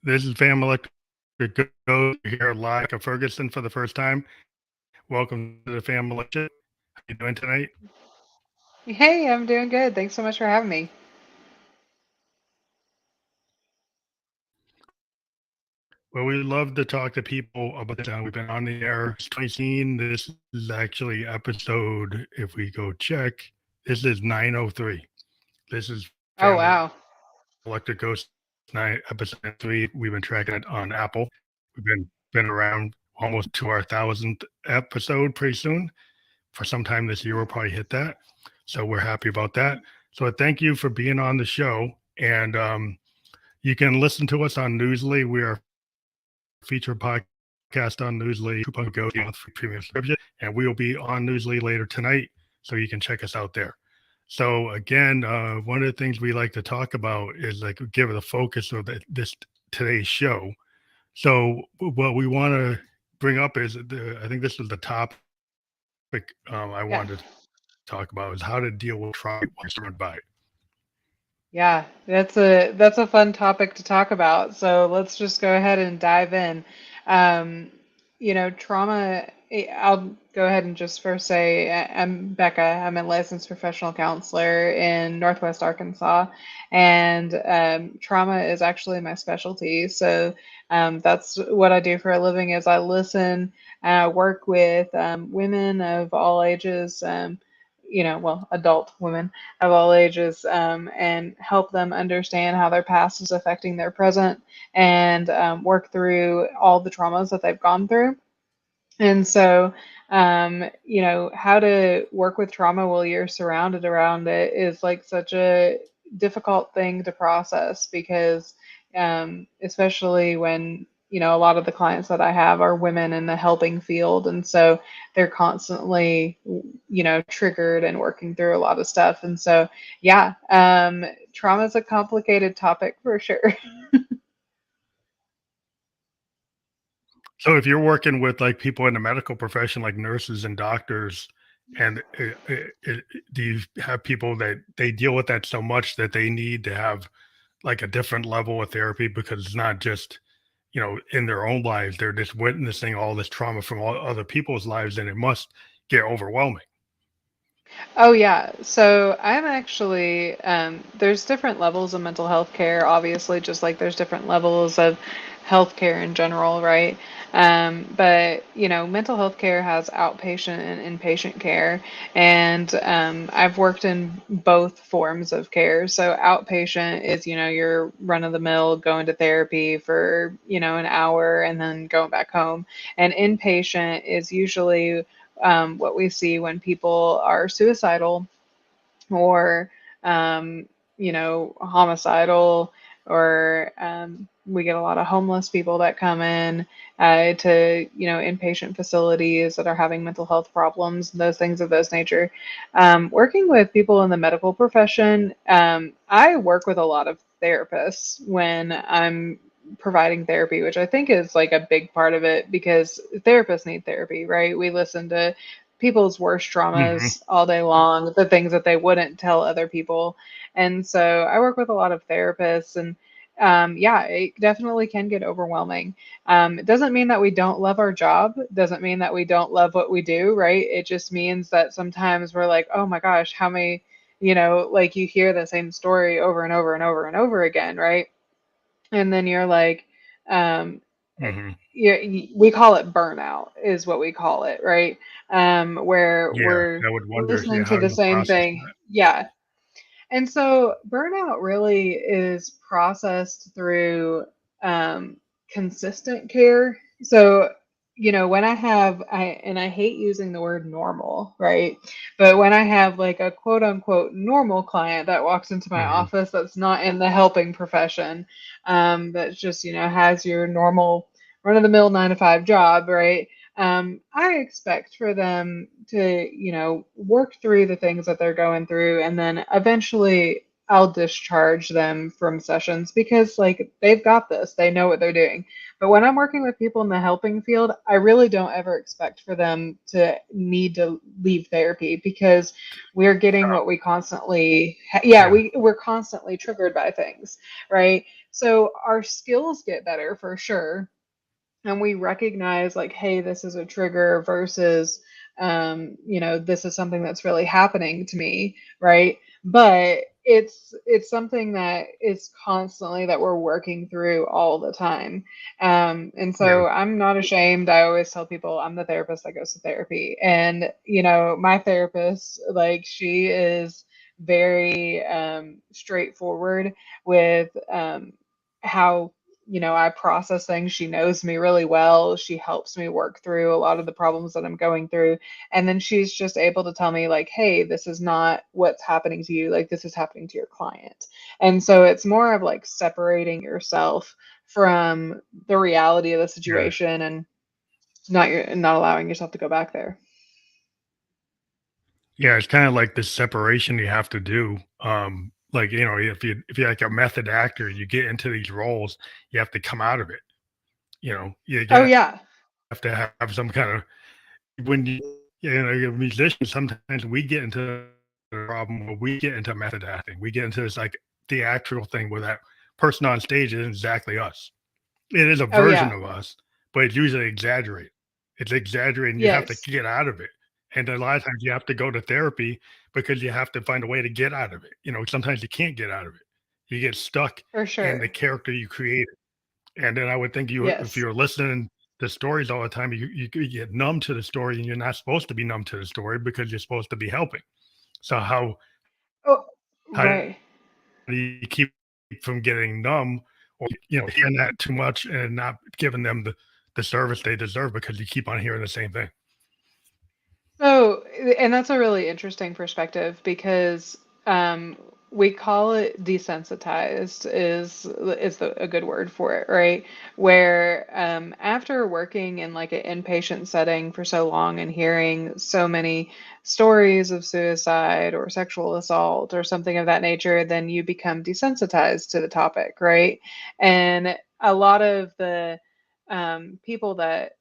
This is Family Electric Go here live. Becca Ferguson for the first time. Welcome to the Family Ship. How you doing tonight? Hey, I'm doing good. Thanks so much for having me. Well, we love to talk to people about this. We've been on the air since 2018. This is actually episode, if we go check, this is 903. This is Oh, Family wow. Electric Ghost Night, episode 3. We've been tracking it on Apple. We've been around almost to our 1,000th episode pretty soon. For some time this year, we'll probably hit that. So we're happy about that. So thank you for being on the show. And you can listen to us on Newsly. We are a featured podcast on Newsly, 2.0 Go month free premium subscription. And we will be on Newsly later tonight. So you can check us out there. So again, one of the things we like to talk about is like give the focus of this today's show. So what we want to bring up is I think this is the topic I wanted to talk about is Yeah. how to deal with trauma while you're surrounded by it. Yeah, that's a fun topic to talk about. So let's just go ahead and dive in. Um, trauma, I'll go ahead and just first say I'm Becca. I'm a licensed professional counselor in Northwest Arkansas, and trauma is actually my specialty. So that's what I do for a living is I listen and I work with women of all ages, well, adult women of all ages, and help them understand how their past is affecting their present and work through all the traumas that they've gone through. And so, how to work with trauma while you're surrounded around it is like such a difficult thing to process because, especially when, a lot of the clients that I have are women in the helping field. And so they're constantly, triggered and working through a lot of stuff. And so, yeah, trauma is a complicated topic for sure. So if you're working with like people in the medical profession, like nurses and doctors, and do you have people that they deal with that so much that they need to have like a different level of therapy because it's not just in their own lives, they're just witnessing all this trauma from all other people's lives, and it must get overwhelming. Oh yeah. So I'm actually there's different levels of mental health care, obviously, just like there's different levels of healthcare in general, right? But mental health care has outpatient and inpatient care, and I've worked in both forms of care. So outpatient is your run of the mill going to therapy for an hour and then going back home, and inpatient is usually what we see when people are suicidal or homicidal, or we get a lot of homeless people that come in to inpatient facilities that are having mental health problems, those things of those nature. Working with people in the medical profession, I work with a lot of therapists when I'm providing therapy, which I think is like a big part of it because therapists need therapy, right? We listen to people's worst Hmm. traumas all day long, the things that they wouldn't tell other people. And so I work with a lot of therapists, and yeah, it definitely can get overwhelming. It doesn't mean that we don't love our job, doesn't mean that we don't love what we do, right? It just means that sometimes we're like, oh my gosh, how many, like you hear the same story over and over and over and over again, right? And then you're like, um, Hmm. we call it burnout, is what we call it, right? Where Yeah, we're I would wonder, listening yeah, to how the you same process thing. that. Yeah. And so burnout really is processed through um, consistent care. So, when and I hate using the word normal, right? But when I have like a quote unquote normal client that walks into my Hmm. office that's not in the helping profession, that's just, has your normal run of the mill 9 to 5 job, right? I expect for them to, work through the things that they're going through and then eventually I'll discharge them from sessions because like they've got this, they know what they're doing. But when I'm working with people in the helping field, I really don't ever expect for them to need to leave therapy because we're getting what we constantly yeah, Yeah. we're constantly triggered by things, right? So our skills get better for sure, and we recognize like, hey, this is a trigger versus this is something that's really happening to me, right? But it's something that is constantly that we're working through all the time. And Yeah. so I'm not ashamed. I always tell people I'm the therapist that goes to therapy, and my therapist, like, she is very straightforward with how I process things. She knows me really well. She helps me work through a lot of the problems that I'm going through. And then she's just able to tell me, like, hey, this is not what's happening to you. Like, this is happening to your client. And so it's more of like separating yourself from the reality of the Yeah. situation and not allowing yourself to go back there. Yeah, it's kind of like this separation you have to do. Like, if you're like a method actor, you get into these roles, you have to come out of it. You Oh, have yeah, to have some kind of when you're a musician. Sometimes we get into a problem where we get into method acting. We get into this like theatrical thing where that person on stage isn't exactly us. It is a oh, version yeah, of us, but it's usually exaggerated. It's exaggerated, and you have to yes, get out of it. And a lot of times you have to go to therapy because you have to find a way to get out of it. Sometimes you can't get out of it. You get stuck for in the sure. character you created. And then I would think if Yes. you're listening to stories all the time, you get numb to the story, and you're not supposed to be numb to the story because you're supposed to be helping. So Oh, how right. do you keep from getting numb or hearing that too much and not giving them the service they deserve because you keep on hearing the same thing? So, and that's a really interesting perspective because um, we call it desensitized a good word for it, right? Where after working in like an inpatient setting for so long and hearing so many stories of suicide or sexual assault or something of that nature, then you become desensitized to the topic, right? And a lot of the people that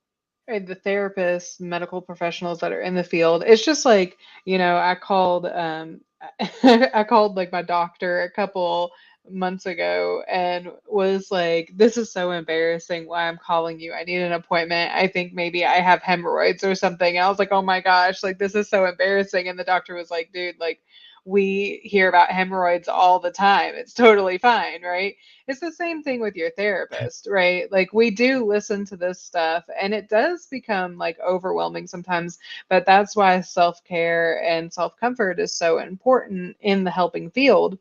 the therapists, medical professionals that are in the field. It's just like, I called I called like my doctor a couple months ago and was like, this is so embarrassing why I'm calling you. I need an appointment. I think maybe I have hemorrhoids or something. And I was like, oh my gosh, like this is so embarrassing. And the doctor was like, dude, like we hear about hemorrhoids all the time. It's totally fine, right? It's the same thing with your therapist, right? Like we do listen to this stuff and it does become like overwhelming sometimes, but that's why self-care and self-comfort is so important in the helping field.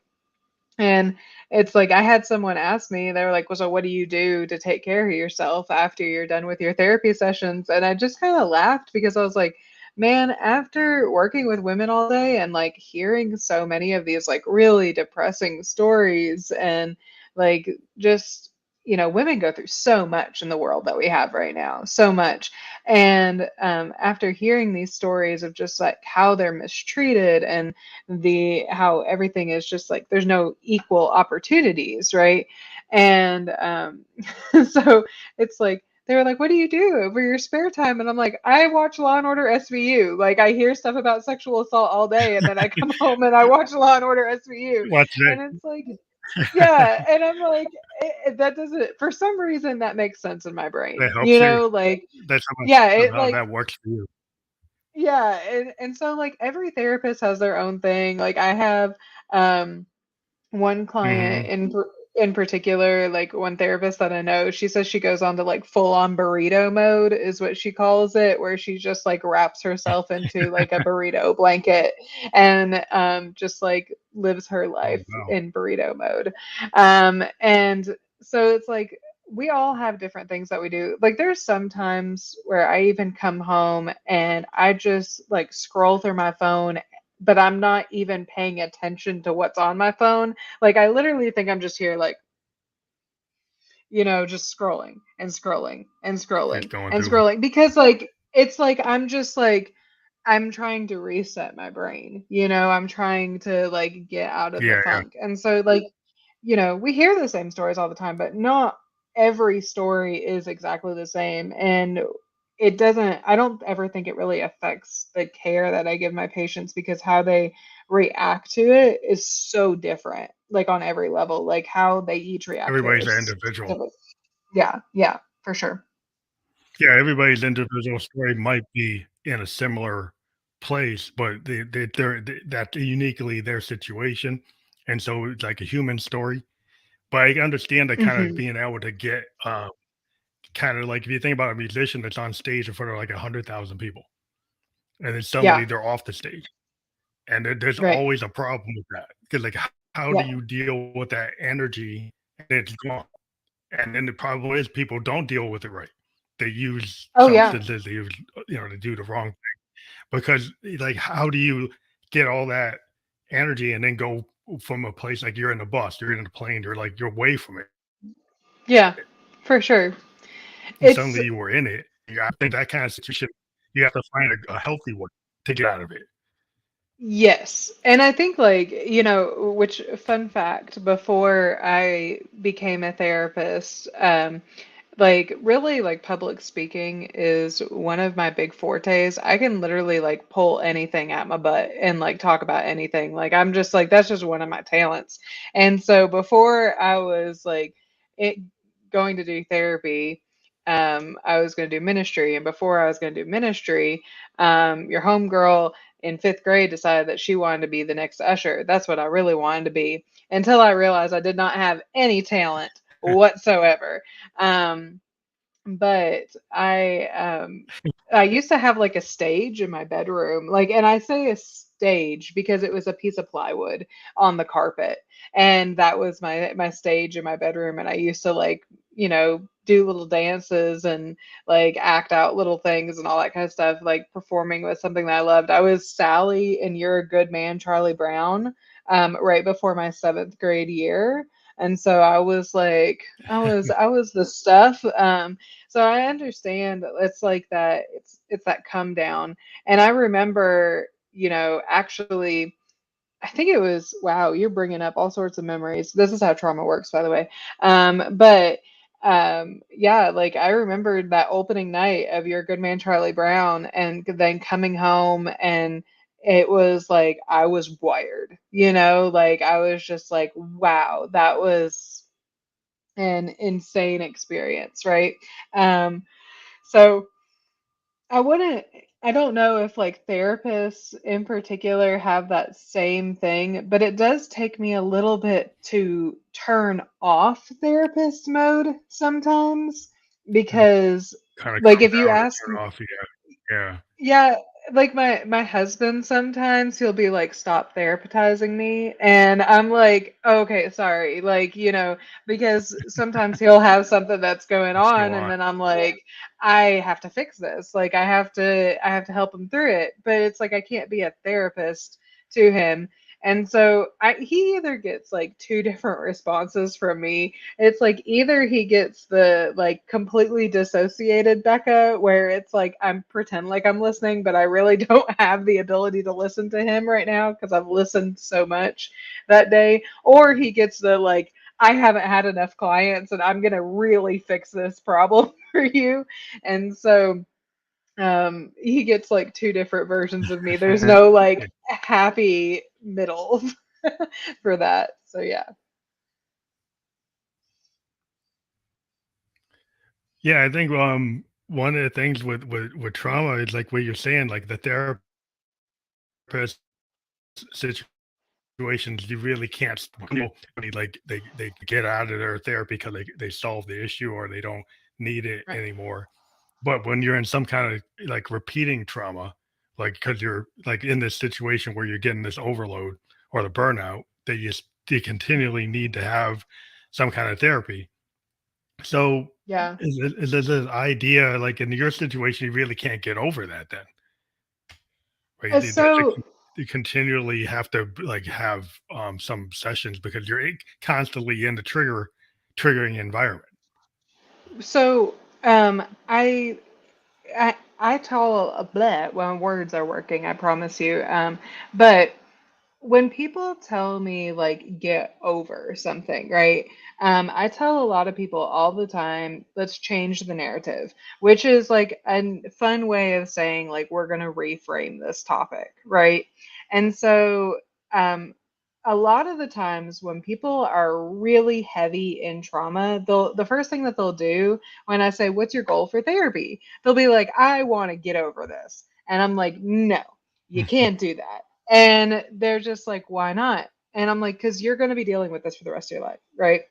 And it's like I had someone ask me, they were like, well, so what do you do to take care of yourself after you're done with your therapy sessions? And I just kind of laughed because I was like, man, after working with women all day and like hearing so many of these like really depressing stories and like just, women go through so much in the world that we have right now, so much. And after hearing these stories of just like how they're mistreated and the how everything is just like there's no equal opportunities, right? And so it's like they were like, what do you do over your spare time? And I'm like, I watch Law and Order SVU. Like I hear stuff about sexual assault all day and then I come home and I watch Law and Order SVU. Watch And it's like, yeah, and I'm like, that doesn't, for some reason that makes sense in my that brain, helps you. like, That's yeah, it how like, that works for you. yeah, and so like every therapist has their own thing. Like I have um one client Hmm. in particular, like one therapist that I know, she says she goes on to like full on burrito mode is what she calls it, where she just like wraps herself into like a burrito blanket and just like lives her Oh life wow. in burrito mode. And so it's like we all have different things that we do. Like there's sometimes where I even come home and I just like scroll through my phone, but I'm not even paying attention to what's on my phone. Like I literally think I'm just here like, just scrolling and scrolling and Just scrolling going and through. scrolling because like it's like I'm just like I'm trying to reset my brain. I'm trying to like get out of the Yeah, yeah. funk. And so like, we hear the same stories all the time, but not every story is exactly the same. And it doesn't, I don't ever think it really affects the care that I give my patients because how they react to it is so different, like on every level, like how they each react to it Everybody's an is individual. specific. Yeah, yeah, for sure. Yeah, everybody's individual story might be in a similar place, but that's uniquely their situation, and so it's like a human story. But I understand that kind of Hmm. being able to get, kind of like if you think about a musician that's on stage in front of like 100,000 people, and then suddenly Yeah, they're off the stage, and there's right. always a problem with that because like how do Yeah. you deal with that energy and it's gone? And then the problem is people don't deal with it right. They use Oh, yeah. substances, they use, to do the wrong because like how do you get all that energy and then go from a place like you're in the bus, you're in the plane, you're like you're away from it, Yeah, for sure. and It's suddenly you were in it. Yeah, I think that kind of situation, you have to find a healthy way to get out of it. Yes. And I think like, which fun fact, before I became a therapist, like really like public speaking is one of my big fortes. I can literally like pull anything at my butt and like talk about anything. Like I'm just like that's just one of my talents. And so before I was like it going to do therapy, I was going to do ministry, and before I was going to do ministry, your homegirl in fifth grade decided that she wanted to be the next usher. That's what I really wanted to be until I realized I did not have any talent whatsoever. Um, but I used to have like a stage in my bedroom. Like, and I say a stage because it was a piece of plywood on the carpet. And that was my stage in my bedroom. And I used to like, do little dances and like act out little things and all that kind of stuff. Like performing was something that I loved. I was Sally in You're a Good Man, Charlie Brown, right before my seventh grade year. And so I was like, I was the stuff. So I understand that it's like that. It's that come down. And I remember, actually, I think it was wow. You're bringing up all sorts of memories. This is how trauma works, by the way. But yeah, like I remembered that opening night of Your Good Man, Charlie Brown, and then coming home and. It was like I was wired, like I was just like, wow, that was an insane experience, right? Um, so I wouldn't, I don't know if like therapists in particular have that same thing, but it does take me a little bit to turn off therapist mode sometimes And because, kind of like, come if you down and ask turn off. Yeah, yeah. yeah, like my husband sometimes he'll be like, "Stop therapizing me," and I'm like, "Okay, sorry," like because sometimes he'll have something that's going Let's go on, and on. then I'm like, "I have to fix this. Like I have to help him through it." But it's like I can't be a therapist to him. And so he either gets like two different responses from me. It's like either he gets the like completely dissociated Becca, where it's like I'm pretend like I'm listening, but I really don't have the ability to listen to him right now because I've listened so much that day. Or he gets the like, I haven't had enough clients and I'm gonna really fix this problem for you. And so he gets like two different versions of me. There's no like happy middle for that. So yeah. Yeah, I think one of the things with trauma is like what you're saying, like the therapist situations you really can't people they get out of their therapy because they solve the issue or they don't need it Right. anymore. But when you're in some kind of like repeating trauma, like because you're like in this situation where you're getting this overload or the burnout, that you continually need to have some kind of therapy. So Yeah. is this idea like in your situation, you really can't get over that then, right? That So you continually have to like have some sessions because you're constantly in the triggering environment. So, I I tell a bit when words are working, I promise you. But when people tell me like get over something, right? I tell a lot of people all the time, let's change the narrative, which is like a fun way of saying like we're going to reframe this topic, right? And so, um, a lot of the times when people are really heavy in trauma, the first thing that they'll do when I say, "What's your goal for therapy?" They'll be like, "I want to get over this," and I'm like, "No, you can't do that." And they're just like, why not? And I'm like, because you're going to be dealing with this for the rest of your life, right?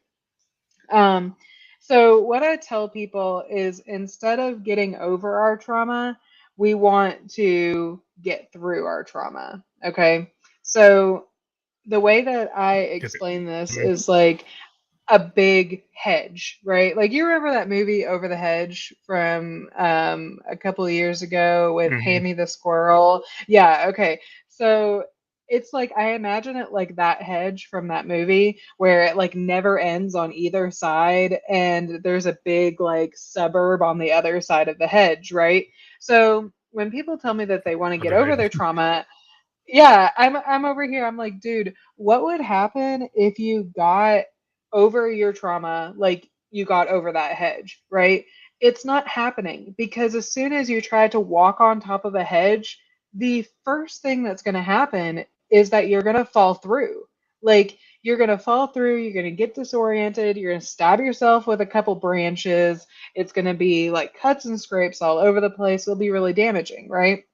Um, so, what I tell people is instead of getting over our trauma, we want to get through our trauma. Okay. So, the way that I Get it? explain this I mean, is like, a big hedge, right? Like you remember that movie Over the Hedge from a couple of years ago with mhm. Hammy the squirrel? Yeah, okay. So it's like I imagine it like that hedge from that movie where it like never ends on either side and there's a big like suburb on the other side of the hedge, right? So when people tell me that they want to get over Right. their trauma, yeah, I'm over here. I'm like, dude, what would happen if you got over your trauma, like you got over that hedge, right? It's not happening because as soon as you try to walk on top of a hedge, the first thing that's going to happen is that you're going to fall through. Like you're going to fall through, you're going to get disoriented, you're going to stab yourself with a couple branches. It's going to be like cuts and scrapes all over the place. It'll be really damaging, right?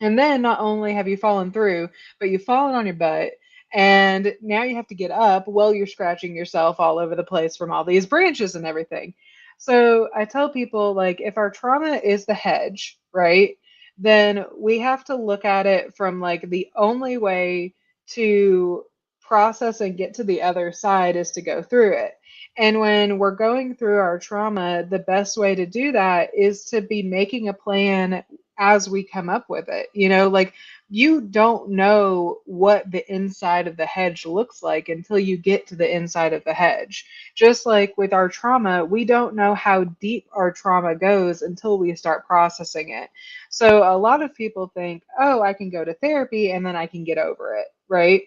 And then not only have you fallen through, but you've fallen on your butt. And now you have to get up while you're scratching yourself all over the place from all these branches and everything. So I tell people, like, if our trauma is the hedge, right, then we have to look at it from like the only way to process and get to the other side is to go through it. And when we're going through our trauma, the best way to do that is to be making a plan as we come up with it. You know, like you don't know what the inside of the hedge looks like until you get to the inside of the hedge. Just like with our trauma, we don't know how deep our trauma goes until we start processing it. So a lot of people think, oh, I can go to therapy and then I can get over it, right?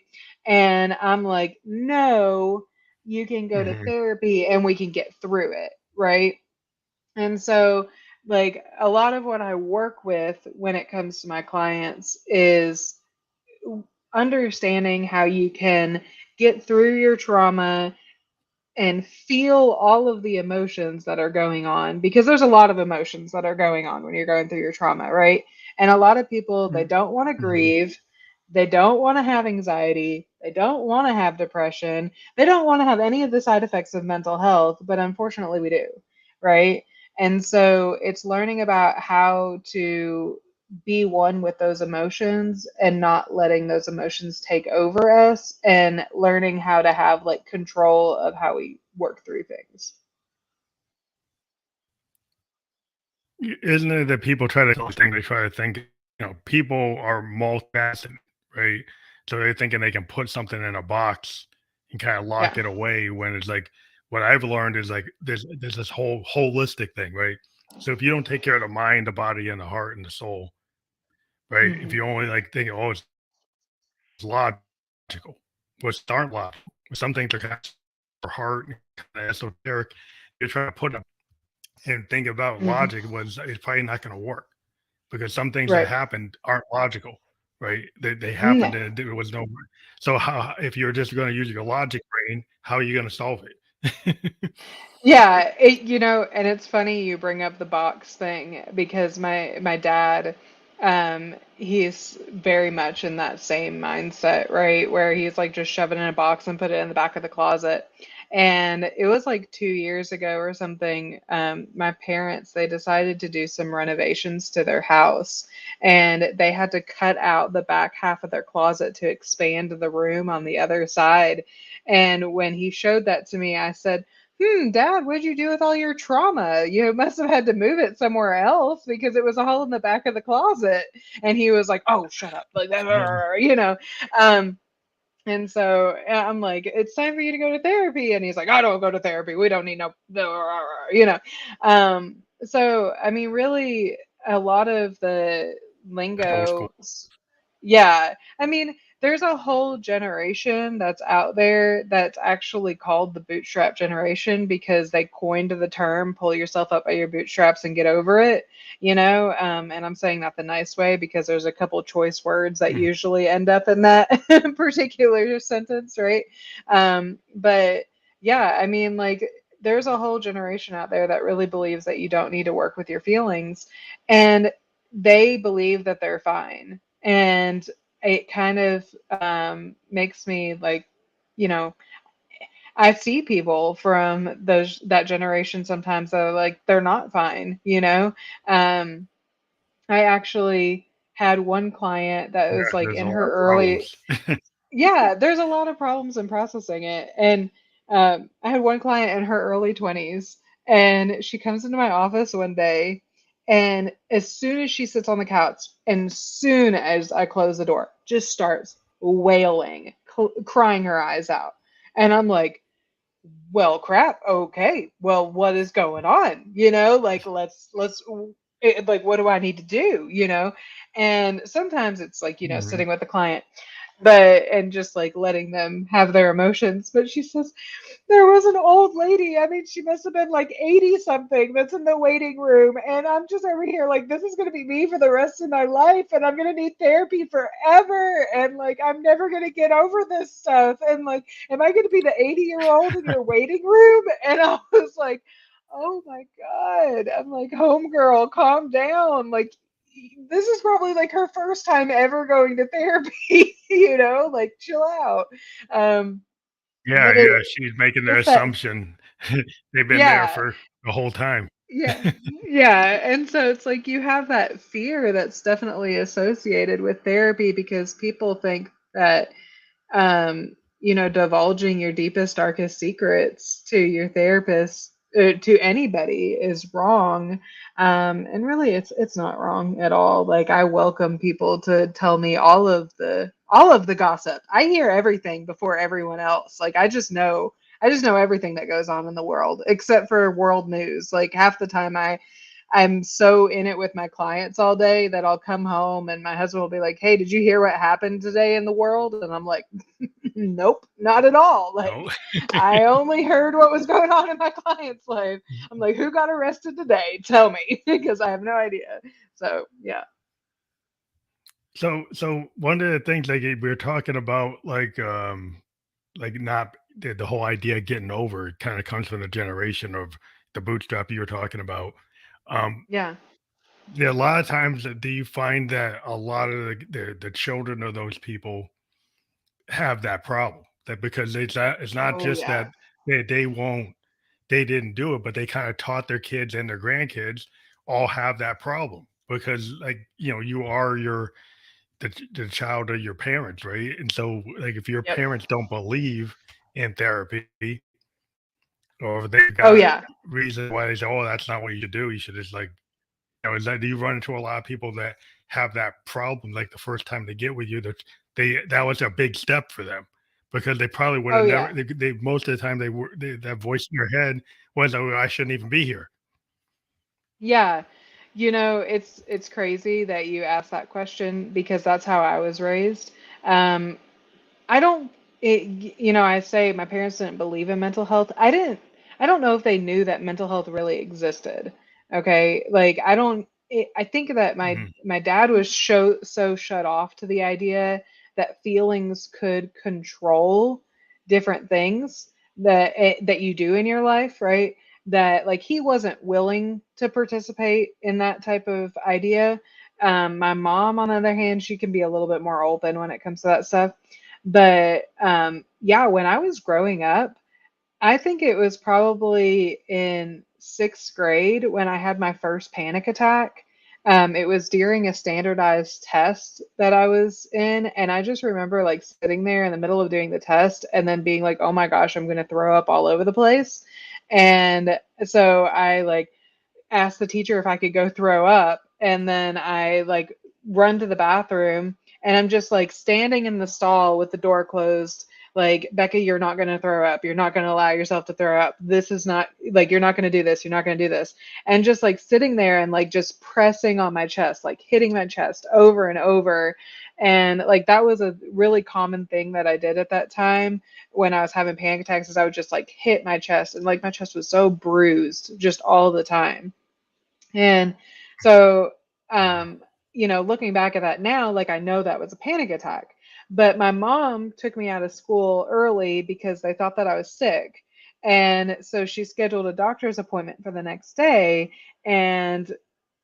And I'm like, no, you can go to Mhm. therapy and we can get through it, right? And so, like, a lot of what I work with when it comes to my clients is understanding how you can get through your trauma and feel all of the emotions that are going on because there's a lot of emotions that are going on when you're going through your trauma, right? And a lot of people, they Mm, don't want to mhm. grieve, they don't want to have anxiety, they don't want to have depression, they don't want to have any of the side effects of mental health, but unfortunately we do, right? And so it's learning about how to be one with those emotions and not letting those emotions take over us and learning how to have like control of how we work through things. Isn't it that people try to think they try to think, people are multifaceted, right? So they're thinking they can put something in a box and kind of lock Yeah. it away when it's like what I've learned is like there's this whole holistic thing, right? So if you don't take care of the mind, the body, and the heart and the soul, right? If Hmm. you only like think, oh, it's logical, which aren't logical. Some things are kind of heart, kind of esoteric. You're trying to put them and think about Hmm. logic was it's probably not going to work because some things that Right. happened aren't logical, right? They No. happened and there was no. So how if you're just going to use your logic brain, how are you going to solve it? Yeah, and it's funny you bring up the box thing because my dad, he's very much in that same mindset, right? Where he's like just shove it in a box and put it in the back of the closet. And it was like 2 years ago or something. My parents, they decided to do some renovations to their house, and they had to cut out the back half of their closet to expand the room on the other side. And when he showed that to me, I said, Dad, what'd you do with all your trauma? You must have had to move it somewhere else because it was all in the back of the closet. And he was like, oh, shut up. Like, um, and so I'm like, it's time for you to go to therapy. And he's like, I don't go to therapy. We don't need no. So, I mean, really, a lot of the That's old school. lingo, yeah, I mean, there's a whole generation that's out there that's actually called the bootstrap generation because they coined the term pull yourself up by your bootstraps and get over it, you know? And I'm saying that the nice way because there's a couple choice words that Mm. usually end up in that particular sentence, right? But yeah, I mean, like, there's a whole generation out there that really believes that you don't need to work with your feelings. And they believe that they're fine. And it kind of makes me like, you know, I see people from that generation sometimes that are like they're not fine, you know. Um, I actually had one client that Yeah, was like there's in a lot her of early, problems. yeah, there's a lot of problems in processing it. And I had one client in her early 20s, and she comes into my office one day, and as soon as she sits on the couch, and soon as I close the door, just starts wailing, crying her eyes out. And I'm like, well, crap. Okay. Well, what is going on? You know, like like, what do I need to do? You know, and sometimes it's like, Mhm. sitting with the client, but and just like letting them have their emotions. But she says, there was an old lady. I mean, she must have been like 80 something that's in the waiting room. And I'm just over here like, this is going to be me for the rest of my life. And I'm going to need therapy forever. And like, I'm never going to get over this stuff. And like, am I going to be the 80-year-old in your waiting room? And I was like, oh my God. I'm like, homegirl, calm down. Like, this is probably like her first time ever going to therapy, like chill out. Um, Yeah, but yeah, she's making the it's that, assumption they've been there yeah, for the whole time. yeah, yeah. And so it's like you have that fear that's definitely associated with therapy because people think that divulging your deepest, darkest secrets to your therapist, to anybody, is wrong. And really, it's not wrong at all. Like, I welcome people to tell me all of the gossip. I hear everything before everyone else. Like, I just know everything that goes on in the world, except for world news. Like, half the time I'm so in it with my clients all day that I'll come home and my husband will be like, "Hey, did you hear what happened today in the world?" And I'm like, "Nope, not at all." No. Like, I only heard what was going on in my client's life. I'm like, "Who got arrested today? Tell me," because I have no idea. So, yeah. So one of the things like we were talking about, like not the whole idea of getting over it kind of comes from the generation of the bootstrap you were talking about. Um, Yeah. there are a lot of times that do you find that a lot of the children of those people have that problem that because it's not Oh, just that yeah. they won't they didn't do it, but they kind of taught their kids and their grandkids all have that problem because you are the child of your parents, right? And so like if your Yep. parents don't believe in therapy or if they've Oh, got yeah. reasons why they say, oh, that's not what you should do. You should just is that do you run into a lot of people that have that problem like the first time they get with you that was a big step for them because they probably would Oh, have yeah. never they most of the time that voice in their head was, oh, I shouldn't even be here. Yeah. It's crazy that you asked that question because that's how I was raised. Um, I don't I say my parents didn't believe in mental health. I don't know if they knew that mental health really existed. Okay? Like, I think that my Mhm. my dad was so shut off to the idea that feelings could control different things that you do in your life, right? That, like, he wasn't willing to participate in that type of idea. My mom, on the other hand, she can be a little bit more open when it comes to that stuff. But yeah, when I was growing up, I think it was probably in sixth grade when I had my first panic attack. It was during a standardized test that I was in. And I just remember like sitting there in the middle of doing the test and then being like, oh my gosh, I'm going to throw up all over the place. And so I like asked the teacher if I could go throw up. And then I run to the bathroom and I'm just like standing in the stall with the door closed, like, Becca, you're not going to throw up. You're not going to allow yourself to throw up. This is not like, you're not going to do this. You're not going to do this. And just like sitting there and like just pressing on my chest, like hitting my chest over and over. And like that was a really common thing that I did at that time when I was having panic attacks, is I would just like hit my chest, and like my chest was so bruised just all the time. And so, Wow. um, looking back at that now, like I know that was a panic attack. But my mom took me out of school early because they thought that I was sick. And so she scheduled a doctor's appointment for the next day. And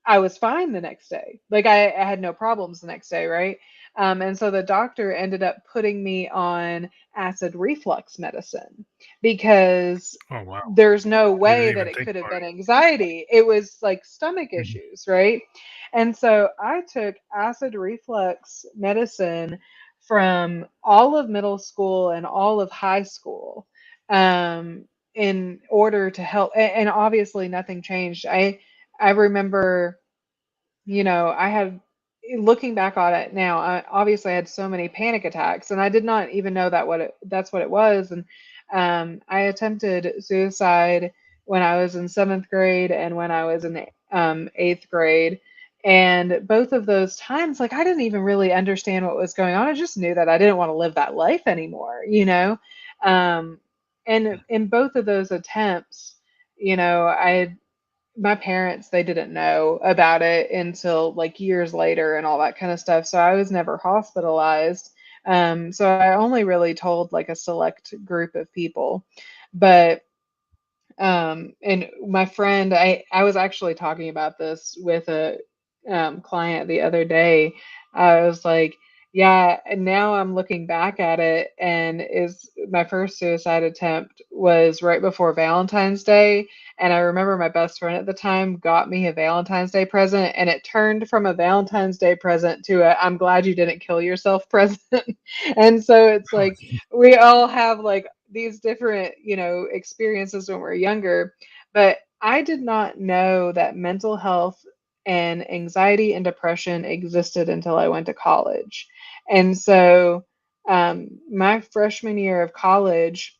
I was fine the next day. Like I had no problems the next day, right? And so the doctor ended up putting me on acid reflux medicine because Oh, wow. there's no You didn't way that even it think could have about been anxiety. It was like stomach it. Mhm. issues, right? And so I took acid reflux medicine from all of middle school and all of high school, um, in order to help. And obviously, nothing changed. I remember, I had, looking back on it now, obviously I had so many panic attacks, and I did not even know that's what it was. And I attempted suicide when I was in seventh grade and when I was in eighth grade. And both of those times, like I didn't even really understand what was going on. I just knew that I didn't want to live that life anymore. Um, and in both of those attempts, I my parents, they didn't know about it until like years later and all that kind of stuff, so I was never hospitalized. So I only really told like a select group of people. But and my friend, I was actually talking about this with a client the other day. I was like, yeah, and now I'm looking back at it, and is my first suicide attempt was right before Valentine's Day. And I remember my best friend at the time got me a Valentine's Day present, and it turned from a Valentine's Day present to a I'm glad you didn't kill yourself present. And so it's like we all have like these different, experiences when we're younger. But I did not know that mental health and anxiety and depression existed until I went to college. And so, my freshman year of college,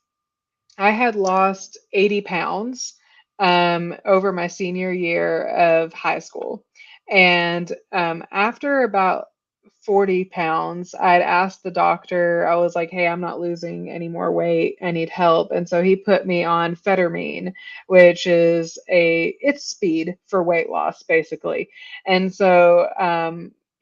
I had lost 80 pounds over my senior year of high school. And after about 40 pounds, I'd asked the doctor, I was like, hey, I'm not losing any more weight. I need help. And so he put me on phetermine, which is it's speed for weight loss, basically. And so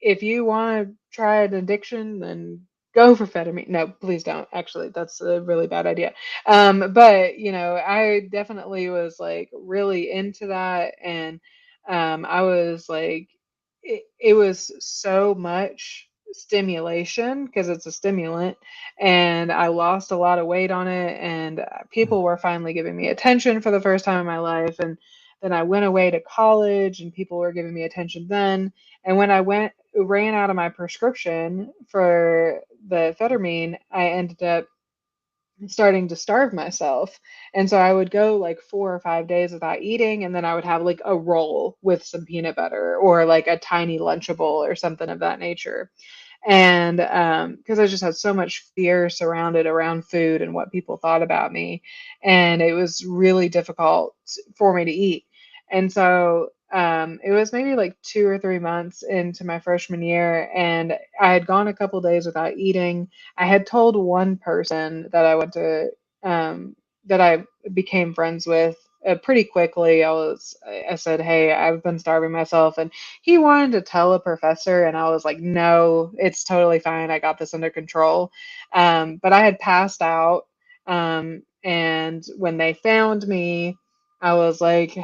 if you want to try an addiction, then go for phetermine. No, please don't. Actually, that's a really bad idea. But I definitely was like really into that. And I was like, it was so much stimulation because it's a stimulant, and I lost a lot of weight on it, and people were finally giving me attention for the first time in my life. And then I went away to college, and people were giving me attention then. And when I ran out of my prescription for the phetermine, I ended up starting to starve myself. And so I would go like 4 or 5 days without eating, and then I would have like a roll with some peanut butter or like a tiny Lunchable or something of that nature. And because I just had so much fear surrounded around food and what people thought about me, and it was really difficult for me to eat. And so it was maybe like 2 or 3 months into my freshman year, and I had gone a couple days without eating. I had told one person that I went to that I became friends with pretty quickly. I said, hey, I've been starving myself, and he wanted to tell a professor, and I was like, no, it's totally fine. I got this under control. But I had passed out. And when they found me, I was like,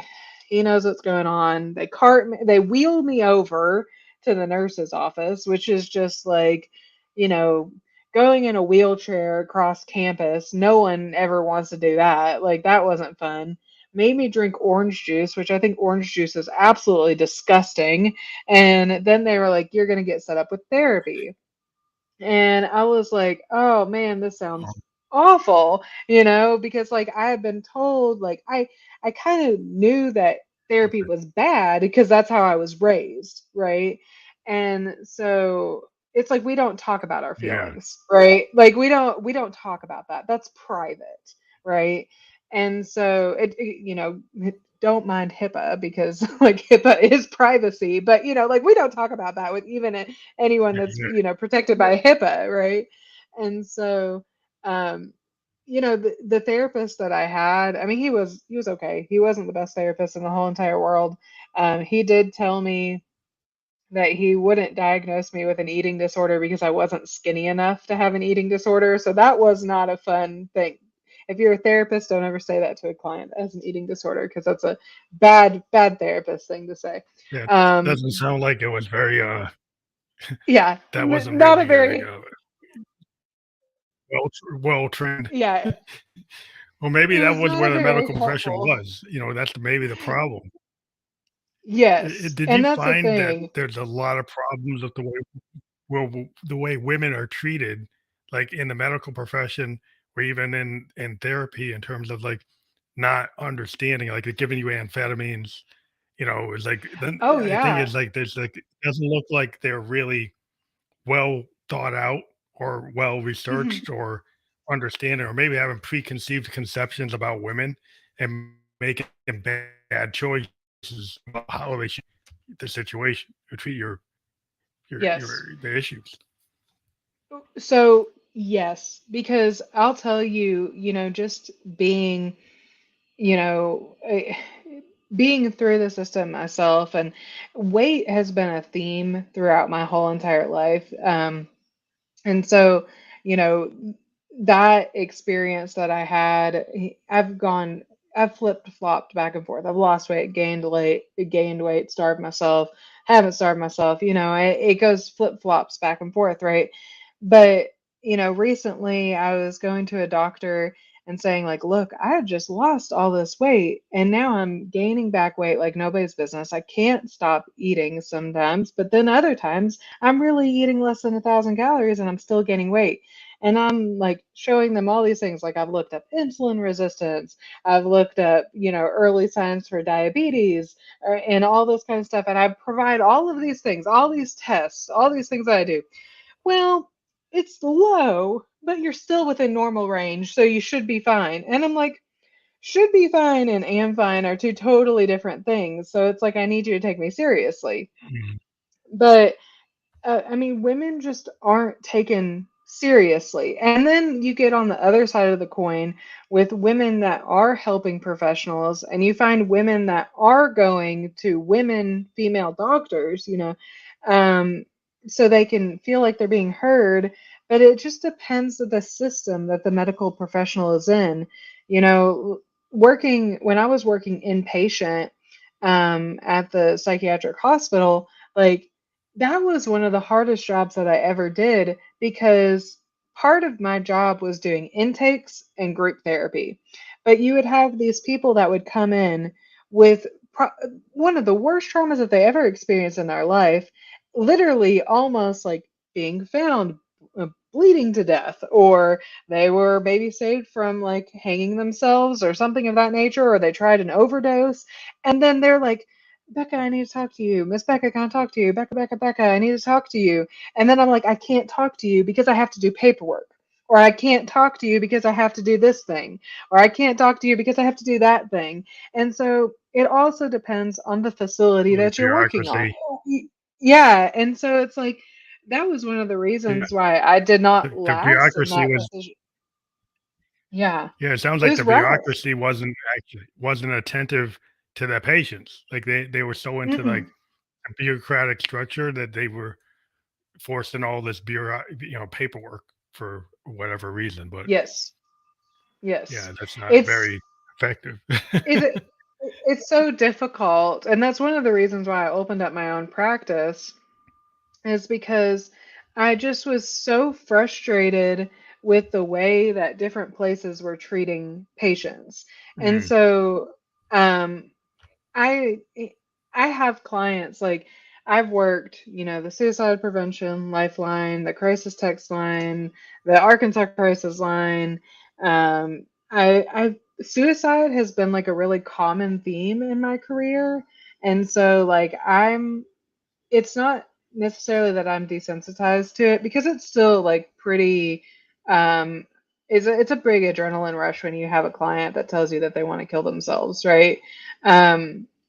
he knows what's going on. They wheel me over to the nurse's office, which is just like, you know, going in a wheelchair across campus. No one ever wants to do that. Like, that wasn't fun. Made me drink orange juice, which I think orange juice is absolutely disgusting. And then they were like, you're going to get set up with therapy. And I was like, oh man, this Oh, sounds awful, because like I had been told, like I kind of knew that therapy okay. was bad because that's how I was raised, right? And so it's like we don't talk about our Yeah. feelings, right? Like we don't talk about that. That's private, right? And so don't mind HIPAA because like HIPAA is privacy, but like we don't talk about that with even anyone that's Yeah. protected by HIPAA, right? And so um the therapist that I had, I mean he was okay. He wasn't the best therapist in the whole entire world. He did tell me that he wouldn't diagnose me with an eating disorder because I wasn't skinny enough to have an eating disorder. So that was not a fun thing. If you're a therapist, don't ever say that to a client that has an eating disorder because that's a bad therapist thing to say. Yeah. Um, Doesn't sound like it was very yeah, that wasn't not a really very well trained. yeah. Well, maybe It that was was not a where the very medical profession helpful. was. That's maybe the problem. Yes, Did and you that's the find that thing. there's a lot of problems with the way women are treated, like in the medical profession or even in therapy, in terms of like not understanding, like they're giving you amphetamines. It's like then Oh I think yeah. it's like there's like it doesn't look like they're really well thought out or well Mhm. researched or understanding, or maybe having preconceived conceptions about women and making bad choices about how they should the situation or treat Yes. the issues. So, yes, because I'll tell you, just being, you know, eh, being through the system myself, and weight has been a theme throughout my whole entire life. And so, you know, that experience that I had, I've flipped flopped back and forth. I've lost weight, gained weight, starved myself, haven't starved myself. It goes flip flops back and forth, right? But, recently I was going to a doctor and saying, like, look, I had just lost all this weight and now I'm gaining back weight like nobody's business. I can't stop eating sometimes, but then other times I'm really eating less than 1,000 calories and I'm still gaining weight. And I'm like showing them all these things. Like I've looked up insulin resistance, I've looked up, early signs for diabetes, and all this kind of stuff. And I provide all of these things, all these tests, all these things that I do. Well, it's low, but you're still within normal range, so you should be fine. And I'm like, should be fine and am fine are two totally different things. So it's like, I need you to take me seriously. Mhm. But I mean, women just aren't taken seriously. And then you get on the other side of the coin with women that are helping professionals, and you find women that are going to female doctors, um, so they can feel like they're being heard. But it just depends on the system that the medical professional is in. You know, when I was working inpatient at the psychiatric hospital, like that was one of the hardest jobs that I ever did because part of my job was doing intakes and group therapy. But you would have these people that would come in with one of the worst traumas that they ever experienced in their life, literally almost like being found bleeding to death, or they were maybe saved from like hanging themselves or something of that nature, or they tried an overdose. And then they're like, Becca, I need to talk to you. Miss Becca, can I talk to you? Becca, Becca, Becca, I need to talk to you. And then I'm like, I can't talk to you because I have to do paperwork. Or I can't talk to you because I have to do this thing. Or I can't talk to you because I have to do that thing. And so it also depends on the facility The that you're working on. bureaucracy, Yeah. And so it's like, that was one of the yeah, reasons why I did not the last in bureaucracy that was position. Yeah. yeah, it sounds It like was the rough. bureaucracy wasn't attentive to their patients. Like they were so into like Mm-mm. a bureaucratic structure that they were forced in all this paperwork for whatever reason. But Yes. Yes. yeah, that's not It's very effective. it it's so difficult, and that's one of the reasons why I opened up my own practice, is because I just was so frustrated with the way that different places were treating patients. And Mm, so um I I have clients like I've worked, the suicide prevention lifeline, the crisis text line, the Arkansas crisis line. I suicide has been like a really common theme in my career, and so like it's not. necessarily that I'm desensitized to it because it's still like pretty um it's a big adrenaline rush when you have a client that tells you that they want to kill themselves, right?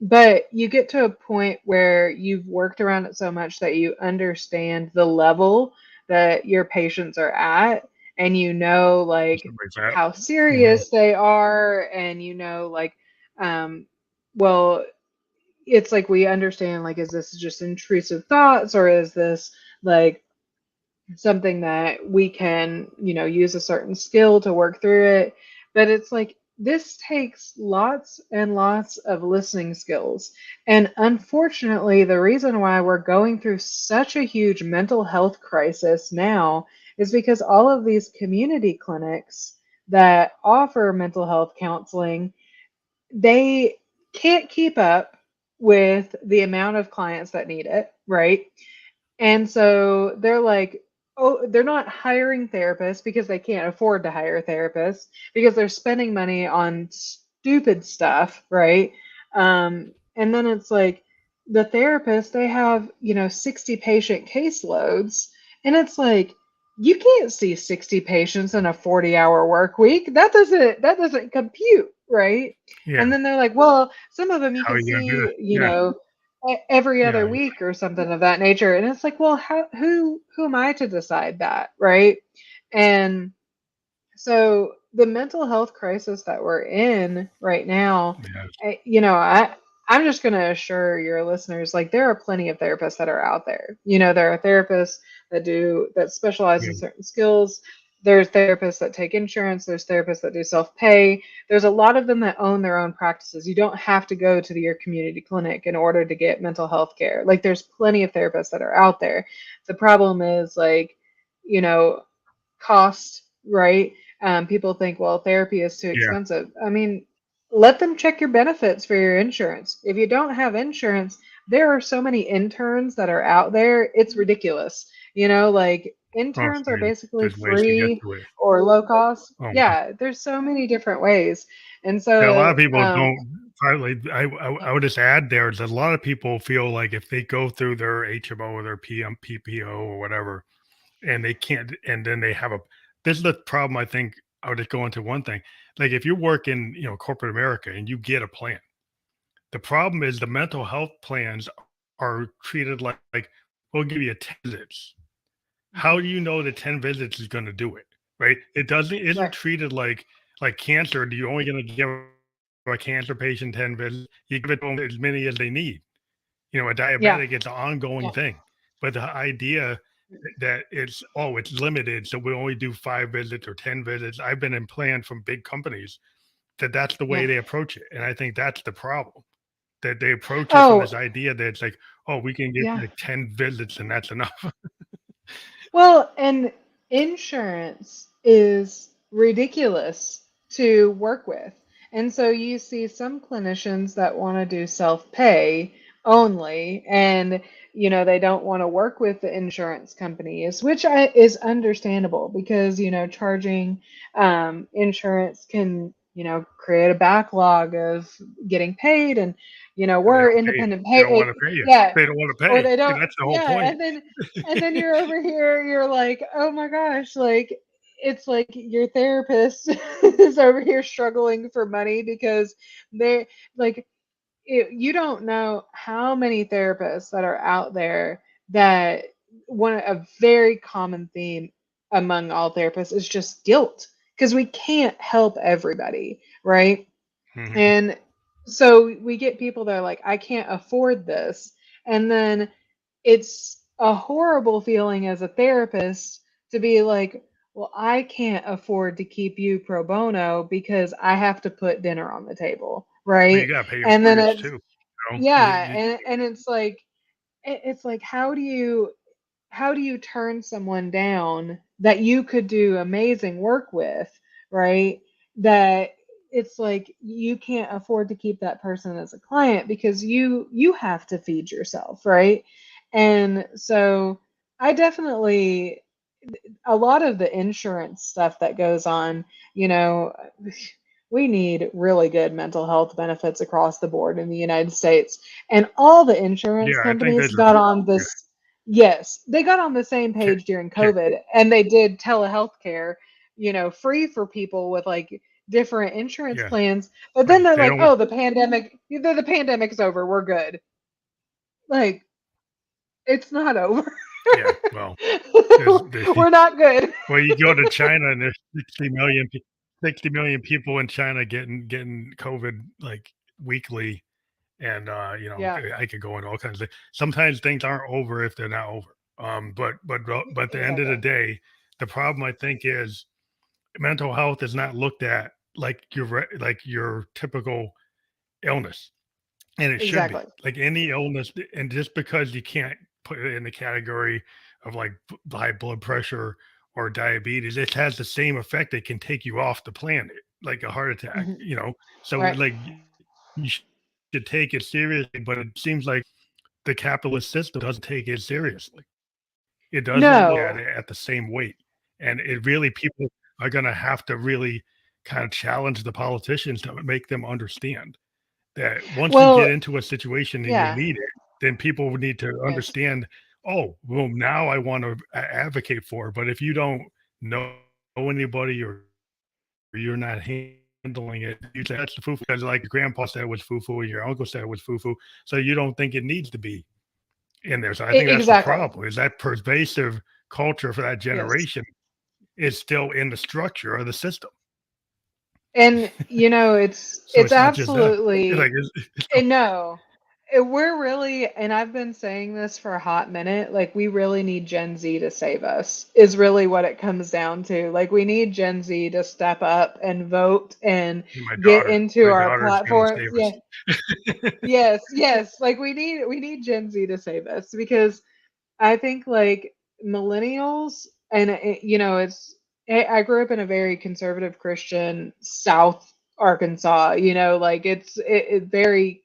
But you get to a point where you've worked around it so much that you understand the level that your patients are at, and you know like Something like that. how Hmm. serious they are, and you know like um well, it's like we understand like, is this just intrusive thoughts, or is this like something that we can, use a certain skill to work through it? But it's like this takes lots and lots of listening skills. And unfortunately, the reason why we're going through such a huge mental health crisis now is because all of these community clinics that offer mental health counseling, they can't keep up with the amount of clients that need it, right? And so they're like, oh, they're not hiring therapists because they can't afford to hire therapists because they're spending money on stupid stuff, right? And then it's like the therapists, they have, 60 patient caseloads. And it's like, you can't see 60 patients in a 40-hour work week. That doesn't compute, right? Yeah. And then they're like, well, some of them you How are can you gonna do see, that? Yeah. every Yeah. other week or something of that nature. And it's like, well, who am I to decide that, right? And so the mental health crisis that we're in right now, Yeah. I'm just going to assure your listeners, like, there are plenty of therapists that are out there. There are therapists that specialize in Yeah. certain skills. There's therapists that take insurance. There's therapists that do self-pay. There's a lot of them that own their own practices. You don't have to go to your community clinic in order to get mental health care. Like, there's plenty of therapists that are out there. The problem is, like, you know cost, right? People think, well, therapy is too Yeah. expensive. I mean, let them check your benefits for your insurance. If you don't have insurance, there are so many interns that are out there. It's ridiculous. Like Oh, interns so are basically there's ways to get free to it. or low cost. Oh, Yeah, there's so many different ways. And yeah, a lot so, of people don't probably I would just add there's a lot of people feel like if they go through their HMO or their PPO or whatever, and they can't, and then they have a this is the problem. I think I would just go into one thing. Like if you work in, corporate America and you get a plan, the problem is the mental health plans are treated like we'll give you 10 visits. How do Mhm. you know that 10 visits is going to do it? Right? It doesn't isn't Right. treated like cancer. Do you only going to give a cancer patient 10 visits? You give it to them as many as they need. A Yeah. diabetic, it's an ongoing Yeah. thing. But the idea that it's limited, so we only do 5 visits or 10 visits. I've been in plans from big companies that's the way Yeah. they approach it. And I think that's the problem. That they approach it from Oh, this idea that it's like, oh, we can get yeah. like 10 visits and that's enough. Well, and insurance is ridiculous to work with. And so you see some clinicians that want to do self-pay only, and they don't want to work with the insurance companies, which is understandable because charging insurance can create a backlog of getting paid, and And they we're don't pay you. independent They don't pay. want to pay you. Yeah, They don't want to or pay. they And don't. that's the whole Yeah, point. and then you're over here, you're like, oh my gosh, like it's like your therapist is over here struggling for money because they like you don't know how many therapists that are out there that a very common theme among all therapists is just guilt because we can't help everybody, right? Mhm. And so we get people that are like, I can't afford this. And then it's a horrible feeling as a therapist to be like, well, I can't afford to keep you pro bono because I have to put dinner on the table, Well, you right? gotta pay your And then mortgage it's too. yeah, and it's like how do you turn someone down that you could do amazing work with, right? That it's like you can't afford to keep that person as a client because you have to feed yourself, right? And so I definitely a lot of the insurance stuff that goes on, you know, we need really good mental health benefits across the board in the United States. And all the insurance Yeah, I think companies there's a got on yeah. this. Yes, they got on the same Okay, page during okay, COVID and they did telehealth care, free for people with like different insurance yeah, plans. But but then they're they like, don't. "Oh, the pandemic's over. We're good." Like, it's not over. Yeah, well, there's the We're not good. well, you go to China and there's 60 million people in China getting COVID like weekly, and Yeah, I could go into all kinds of things. Sometimes things aren't over if they're not over. But at the end of the exactly. day, the problem I think is mental health is not looked at like your typical illness, and it should be Exactly. like any illness. And just because you can't put it in the category of like high blood pressure or diabetes, it has the same effect. It can take you off the planet, like a heart attack. Mhm. So Right. like you should take it seriously, but it seems like the capitalist system doesn't take it seriously. It doesn't look at No. it at the same weight, and it really people are going to have to really kind of challenge the politicians to make them understand that once you get Well, into a situation and you yeah. need it, then people would need to Yes. understand, oh, well, now I want to advocate for it. But if you don't know anybody or you're not handling it, you say that's the foo because like your grandpa said it was foo foo and your uncle said it was foo foo, so you don't think it needs to be in there. So I think that's the problem is that Exactly. pervasive culture for that generation Yes. is still in the structure of the system. And So it's it's not just them. Like absolutely. it's And no, we're really, and I've been saying this for a hot minute, like we really need Gen Z to save us, is really what it comes down to. Like we need Gen Z to step up and vote and get into my our daughter is gonna platforms. save Yeah, us. yes, yes. Like we need Gen Z to save us because I think like millennials, and it's I grew up in a very conservative Christian South Arkansas. Like it very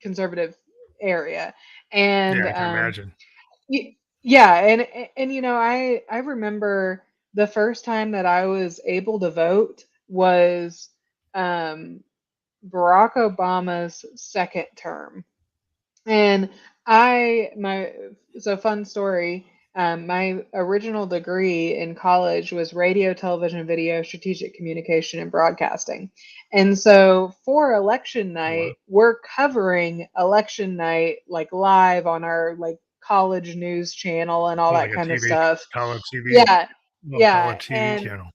conservative area, Yeah, and I can imagine. yeah, and I remember the first time that I was able to vote was um, Barack Obama's second term. And my so fun story. My original degree in college was radio, television, video, strategic communication, and broadcasting. And so for election Oh, wow. night, we're covering election night like live on our like college news channel and all Oh, like that a kind of TV, stuff. college TV, Yeah, well, yeah. college TV And channel.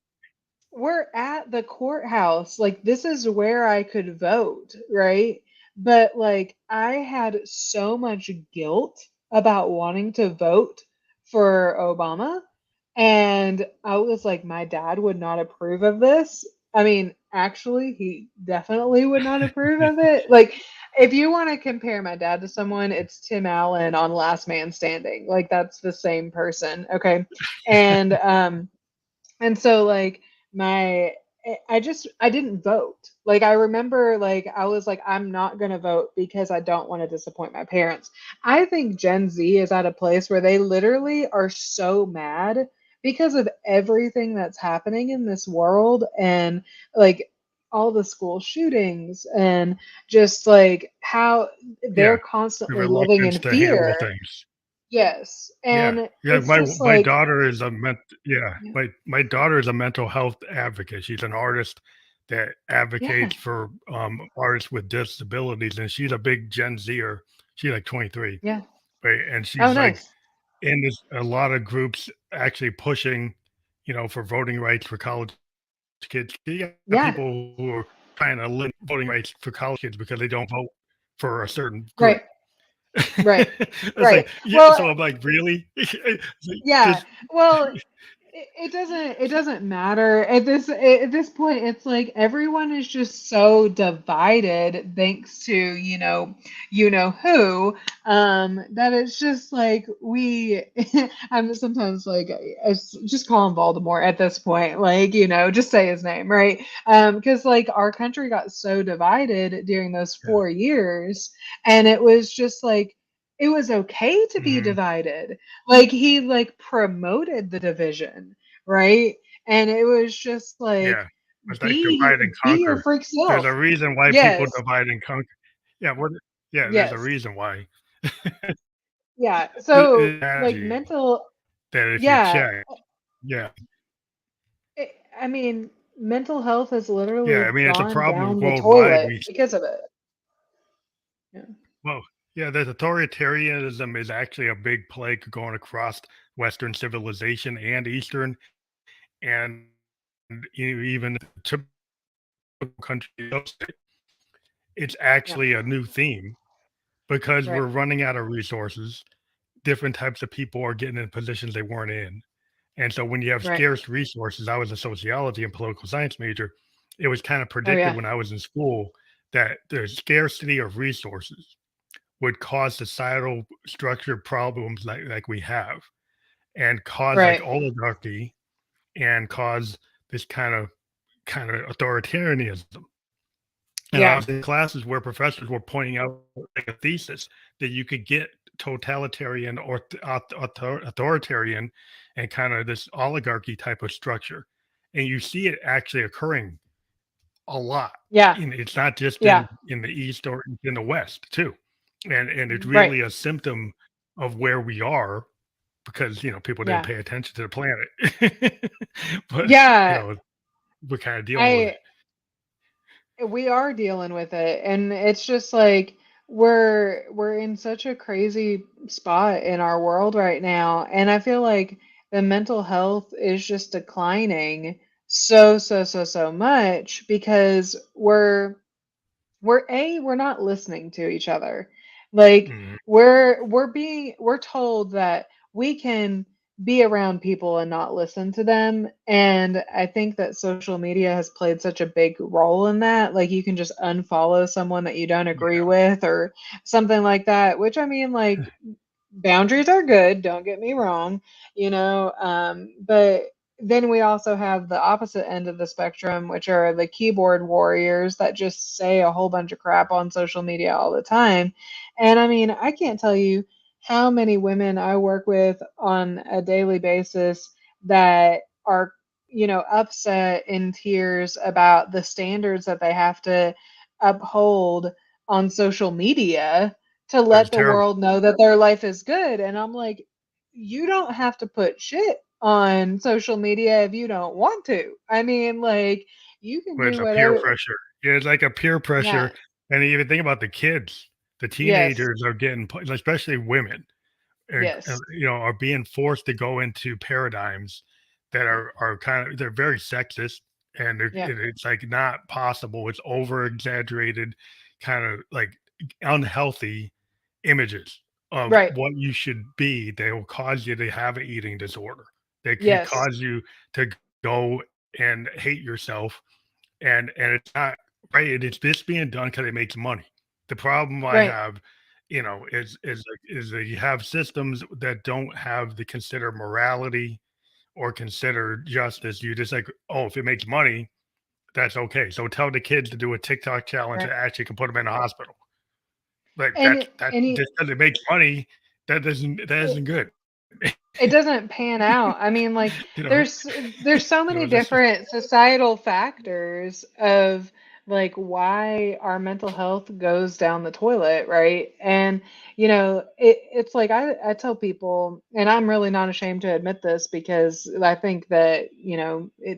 we're at the courthouse. Like, this is where I could vote, right? But like, I had so much guilt about wanting to vote for Obama. And I was like, my dad would not approve of this. I mean, actually, he definitely would not approve of it. Like, if you want to compare my dad to someone, it's Tim Allen on Last Man Standing. Like, that's the same person. Okay. And, so like my I didn't vote. Like I remember like I was like I'm not going to vote because I don't want to disappoint my parents. I think Gen Z is at a place where they literally are so mad because of everything that's happening in this world and like all the school shootings and just like how they're Yeah, the constantly living reluctance in to handle fear. things. Yes. Yeah, And yeah. it's just My like daughter is a my daughter is a mental health advocate. She's an artist that yeah. advocates for artists with disabilities, and she's a big Gen Zer. She's like 23, Yeah. right? And Oh, she's like nice. in this a lot of groups actually pushing, for voting rights for college kids. You got people who are Yeah. trying to limit voting rights for college kids because they don't vote for a certain group. Right. Right. It's like, Right. yeah. So I'm Well, like, really? It's like, just yeah. Well, it doesn't matter at this point. It's like everyone is just so divided thanks to who, that it's just like we I'm sometimes like just call him Voldemort at this point, like just say his name, right? Because like our country got so divided during those yeah. 4 years, and it was just like it was okay to be Mhm. divided. Like he like promoted the division, right? And it was just like Yeah. It's like divide and be your conquer. freak There's self. a reason why people Yes. divide and conquer. Yeah, there's a Yes. reason why. Yeah. It So like has you mental, that if you yeah, check, yeah, I mean, mental health has yeah. I literally mean, it's a gone problem down the worldwide. toilet We because of it. Yeah. well, yeah, that authoritarianism is actually a big plague going across Western civilization and Eastern, and even typical country, it's Yeah. actually a new theme because Right. we're running out of resources. Different types of people are getting in positions they weren't in. And so when you have Right. scarce resources, I was a sociology and political science major. It was kind of Oh predicted yeah. when I was in school that the scarcity of resources would cause societal structure problems like we have and cause like Right. oligarchy and cause this kind of authoritarianism. And I Yeah. was in classes where professors were pointing out like a thesis that you could get totalitarian or authoritarian and kind of this oligarchy type of structure. And you see it actually occurring a lot. Yeah. And it's not just Yeah. in the East or in the West too. And it's Right. really a symptom of where we are because, people didn't Yeah. pay attention to the planet. But, Yeah. we're kind of dealing with it. I we are dealing with it, and it's just like we're in such a crazy spot in our world right now, and I feel like the mental health is just declining so much because we're not listening to each other. Like Mhm. we're told that we can be around people and not listen to them, and I think that social media has played such a big role in that. Like you can just unfollow someone that you don't agree Yeah. with or something like that, which I mean, like, boundaries are good, don't get me wrong, but then we also have the opposite end of the spectrum, which are the keyboard warriors that just say a whole bunch of crap on social media all the time. And I mean, I can't tell you how many women I work with on a daily basis that are, upset in tears about the standards that they have to uphold on social media to It's let the terrible. world know that their life is good. And I'm like, you don't have to put shit on social media if you don't want to. I mean, like, you can But it's do a peer whatever. pressure. Yeah, it's like a peer Yeah. pressure, and even think about the kids. The Yes. teenagers are getting especially women, Yes. are being forced to go into paradigms that Yeah. are kind of they're very sexist, and Yeah. it's, like, not possible. It's over exaggerated, kinda, like, unhealthy images of Right. what you should be that will cause you to have an eating disorder. That could Yes. cause you to go and hate yourself and it's not right. It's just being done because it makes money. The problem I Right. have, is that you have systems that don't have the consider morality or consider justice. You just like, oh, if it makes money, that's okay. So tell the kids to do a TikTok challenge Right. that actually can put them in a hospital. Like And that and just because it makes money, that isn't good. it doesn't pan out. I mean, like, you know, there's so many this different societal factors of like why our mental health goes down the toilet, right? And it's like I tell people, and I'm really not ashamed to admit this because I think that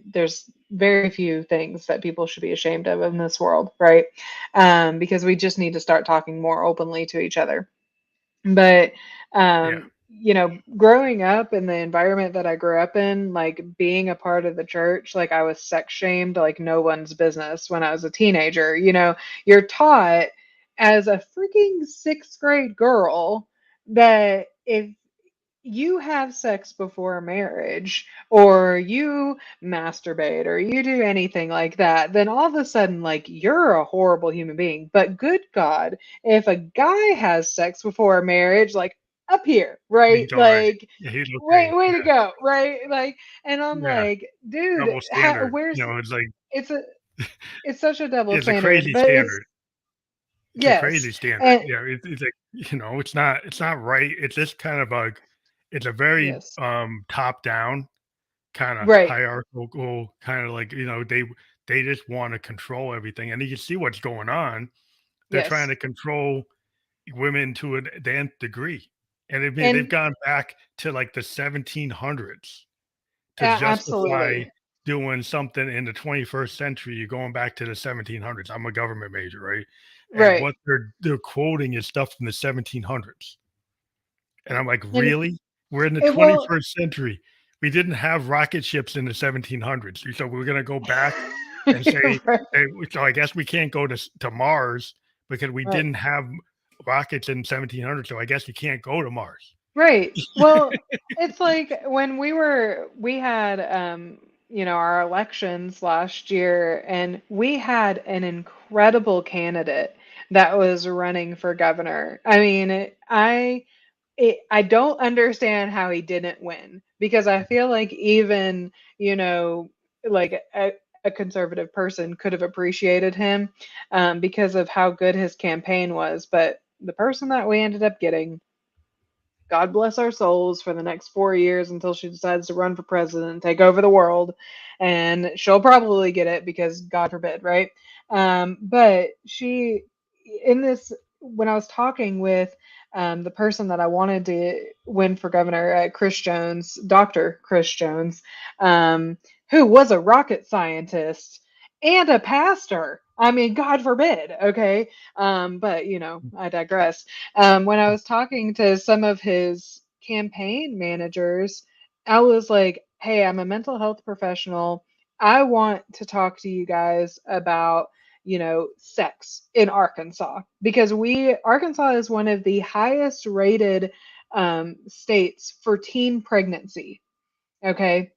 there's very few things that people should be ashamed of in this world, right? Because we just need to start talking more openly to each other. But yeah, growing up in the environment that I grew up in, like being a part of the church, like I was sex shamed like no one's business when I was a teenager. You're taught as a freaking sixth grade girl that if you have sex before marriage or you masturbate or you do anything like that, then all of a sudden, like, you're a horrible human being. But good God, if a guy has sex before marriage, like, up here, right? he's all right. Like, Yeah, he's way, okay. way to Yeah, go, right? Like, and I'm yeah. like, dude, Double standard. where's It's like it's a it's such a double it's a standard, crazy but it's standard. It's a yes, crazy standard. and Yeah, it's like, it's not right. It's just kind of like it's a very, yes, top down kinda right, hierarchical kinda like, they just wanna control everything, and you can see what's going on. They're trying yes, to control women to an the nth degree. And they've And gone back to like the 1700s to justify absolutely. doing something in the 21st century. You're going back to the 1700s. I'm a government major, right? And Right. what they're quoting is stuff from the 1700s. And I'm like, And really? We're in the well, 21st century. We didn't have rocket ships in the 1700s. So we're going to go back and say, right, hey, so I guess we can't go to Mars because we right. didn't have rockets in 1700. So I guess you can't go to Mars. Right. Well, it's like when we had our elections last year, and we had an incredible candidate that was running for governor. I mean, I don't understand how he didn't win, because I feel like even, like a conservative person could have appreciated him, because of how good his campaign was. But the person that we ended up getting, God bless our souls for the next 4 years until she decides to run for president and take over the world. And she'll probably get it because God forbid, right? But in this, when I was talking with the person that I wanted to win for governor, Chris Jones, Dr. Chris Jones, who was a rocket scientist and a pastor. I mean, God forbid, okay? But, I digress. When I was talking to some of his campaign managers, I was like, hey, I'm a mental health professional. I want to talk to you guys about, sex in Arkansas, because Arkansas is one of the highest rated states for teen pregnancy. Okay.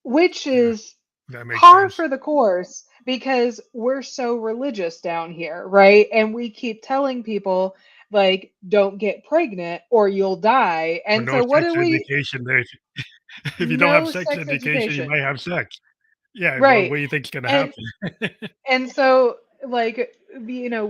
Which Yeah, is that makes par sense. for the course, because we're so religious down here, right? And we keep telling people, like, don't get pregnant or you'll die. Or And no so what sex do we? education. If you don't have No sex sex education, you might education. have sex. Yeah, well, Right. what do you think's gonna And happen? so, like,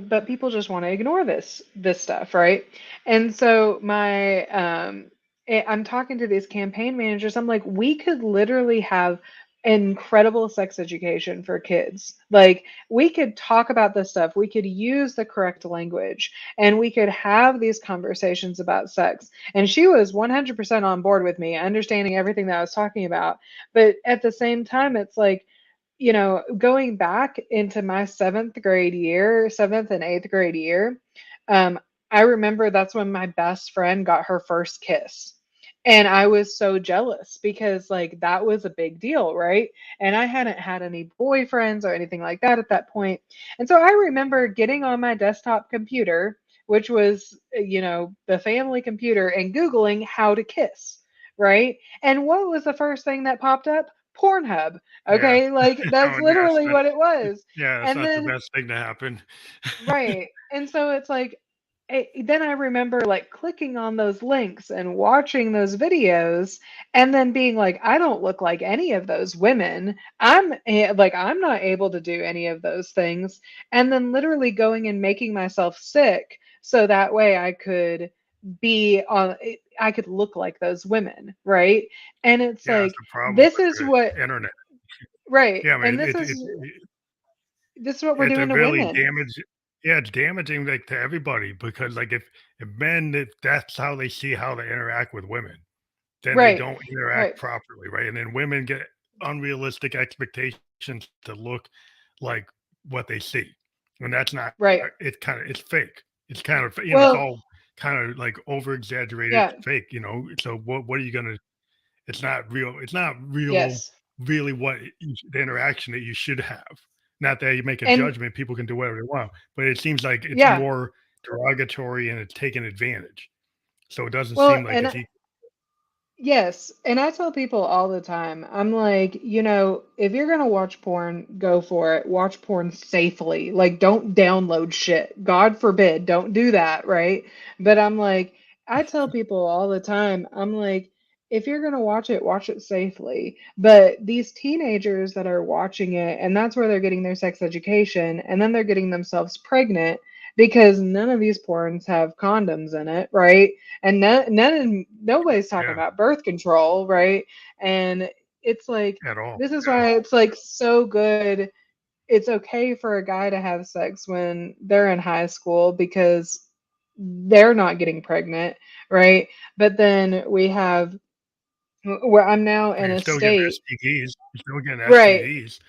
but people just want to ignore this stuff, right? And so I'm talking to these campaign managers. I'm like, we could literally have incredible sex education for kids. Like, we could talk about this stuff, we could use the correct language, and we could have these conversations about sex. And she was 100% on board with me, understanding everything that I was talking about. But at the same time, it's like, going back into my seventh and eighth grade year, um, I remember that's when my best friend got her first kiss. And I was so jealous because, like, that was a big deal, right? And I hadn't had any boyfriends or anything like that at that point. And so I remember getting on my desktop computer, which was, the family computer, and Googling how to kiss, right? And what was the first thing that popped up? Pornhub. Yeah. Okay, like that's Oh, yes, literally what it was. that's And not the then, best thing to happen. right. And so it's like, then I remember, like, clicking on those links and watching those videos, and then being like, I don't look like any of those women. I'm not able to do any of those things. And then literally going and making myself sick so that way I could look like those women, right? And it's Yeah, that's like, the problem this with is what, the internet. right. Yeah, I And mean, this is what we're it's a doing to really women. damage yeah, it's damaging, like, to everybody because, like, if men, if that's how they see how they interact with women, then they Right. don't Right. interact properly, right? And then women get unrealistic expectations to look like what they see, and that's not Right. it's fake. It's kind of, it's Well, all kind of, like, over exaggerated yeah. fake, so what are you gonna it's not real. It's not real, Yes. really what the interaction that you should have. Not that you make a And judgment, people can do whatever they want, but it seems like it's yeah. more derogatory and it's taking advantage. So it doesn't Well, seem like and it's equal. yes, and I tell people all the time, I'm like, if you're gonna watch porn, go for it. Watch porn safely. Like, don't download shit. God forbid, don't do that, right? But I'm like, I tell people all the time, I'm like, if you're gonna watch it safely. But these teenagers that are watching it, and that's where they're getting their sex education, and then they're getting themselves pregnant because none of these porns have condoms in it, right? And nobody's talking Yeah, about birth control, right? And it's like, at all. this is Yeah. why it's like so good. It's okay for a guy to have sex when they're in high school, because they're not getting pregnant, right? But then we have where I'm now But in you're a still getting state, STDs. You're still getting right? STDs.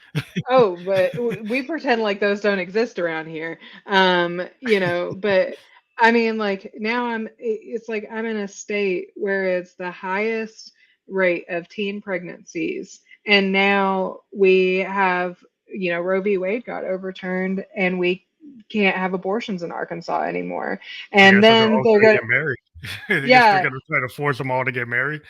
Oh, but we pretend like those don't exist around here. But I mean, like now it's like I'm in a state where it's the highest rate of teen pregnancies. And now we have, Roe v. Wade got overturned and we can't have abortions in Arkansas anymore. I And guess they're then all they're gonna going to, get married. I guess they're yeah, gonna try to force them all to get married.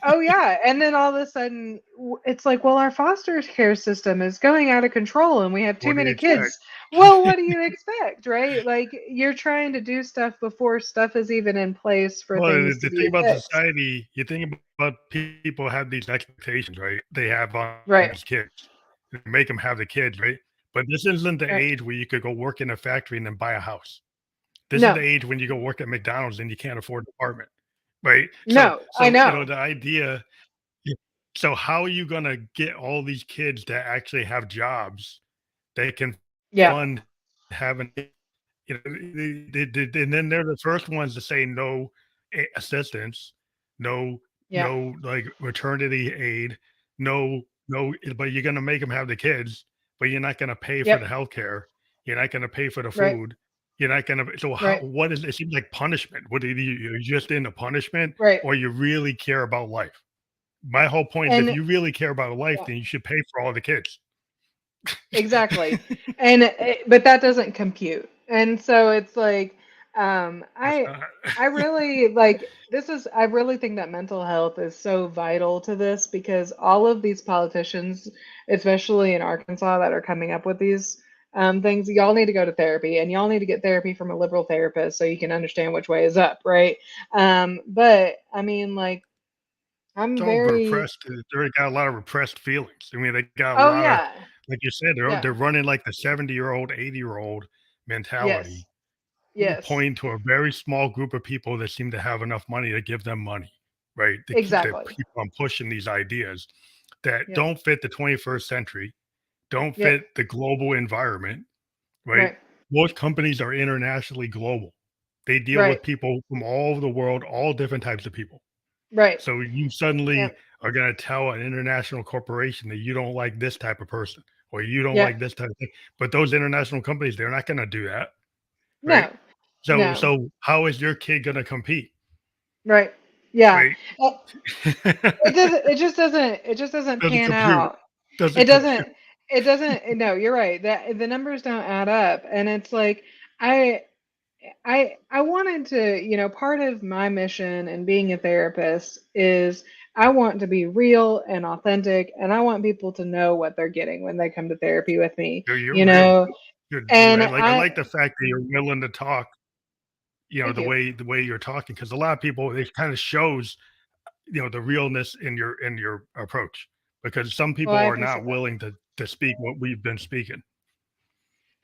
oh yeah, and then all of a sudden it's like, well, our foster care system is going out of control and we have too What do you many expect? kids. Well, what do you expect, right? Like you're trying to do stuff before stuff is even in place for Well, things to the be thing about fixed. society, you think about people have these expectations, right? They have on Right. these kids, they make them have the kids, right? But this isn't the Right. age where you could go work in a factory and then buy a house. This is the No. age when you go work at McDonald's and you can't afford an apartment, right? So, No, I so know. the idea. Yeah. So how are you gonna get all these kids that actually have jobs that can Yeah. fund having, and then they're the first ones to say no assistance, no, Yeah. like maternity aid, no, but you're gonna make them have the kids, but you're not gonna pay for Yep. the healthcare. You're not gonna pay for the Right. food. You're not gonna. So how? Right. What is it? Seems like punishment. What are you just into punishment, Right. or you really care about life? My whole point is if And you really care about life, yeah. then you should pay for all the kids. Exactly. And but that doesn't compute. And so it's like It's I not. I really like this is I really think that mental health is so vital to this because all of these politicians, especially in Arkansas that are coming up with these things, y'all need to go to therapy and y'all need to get therapy from a liberal therapist so you can understand which way is up, right? But I mean like It's I'm all very repressed. They already got a lot of repressed feelings. I mean, they got a oh lot of, yeah. like you said, Yeah. they're running like the 70-year-old, 80-year-old Yes. mentality, Yes. pointing to a very small group of people that seem to have enough money to give them money, right? To keep the Exactly. people on pushing these ideas that Yep. don't fit the 21st century, don't Yep. fit the global environment, right? Right. Most companies are internationally global. They deal Right. with people from all over the world, all different types of people. Right. So you suddenly Yep. are going to tell an international corporation that you don't like this type of person or you don't Yep. like this type of thing. But those international companies, they're not going to do that, right? No. So No. so how is your kid going to compete, Right. Yeah. right? Uh, It doesn't. It just doesn't Doesn't pan compute. out. It Doesn't compute. doesn't. It doesn't. No, you're right. That the numbers don't add up, and it's like I I wanted to, part of my mission and being a therapist is I want to be real and authentic, and I want people to know what they're getting when they come to therapy with me, You're real. and I like the fact that you're willing to talk. thank you. The way you're talking because a lot of people it kind of shows the realness in your approach because some Well, people I are appreciate not that. willing to speak what we've been speaking.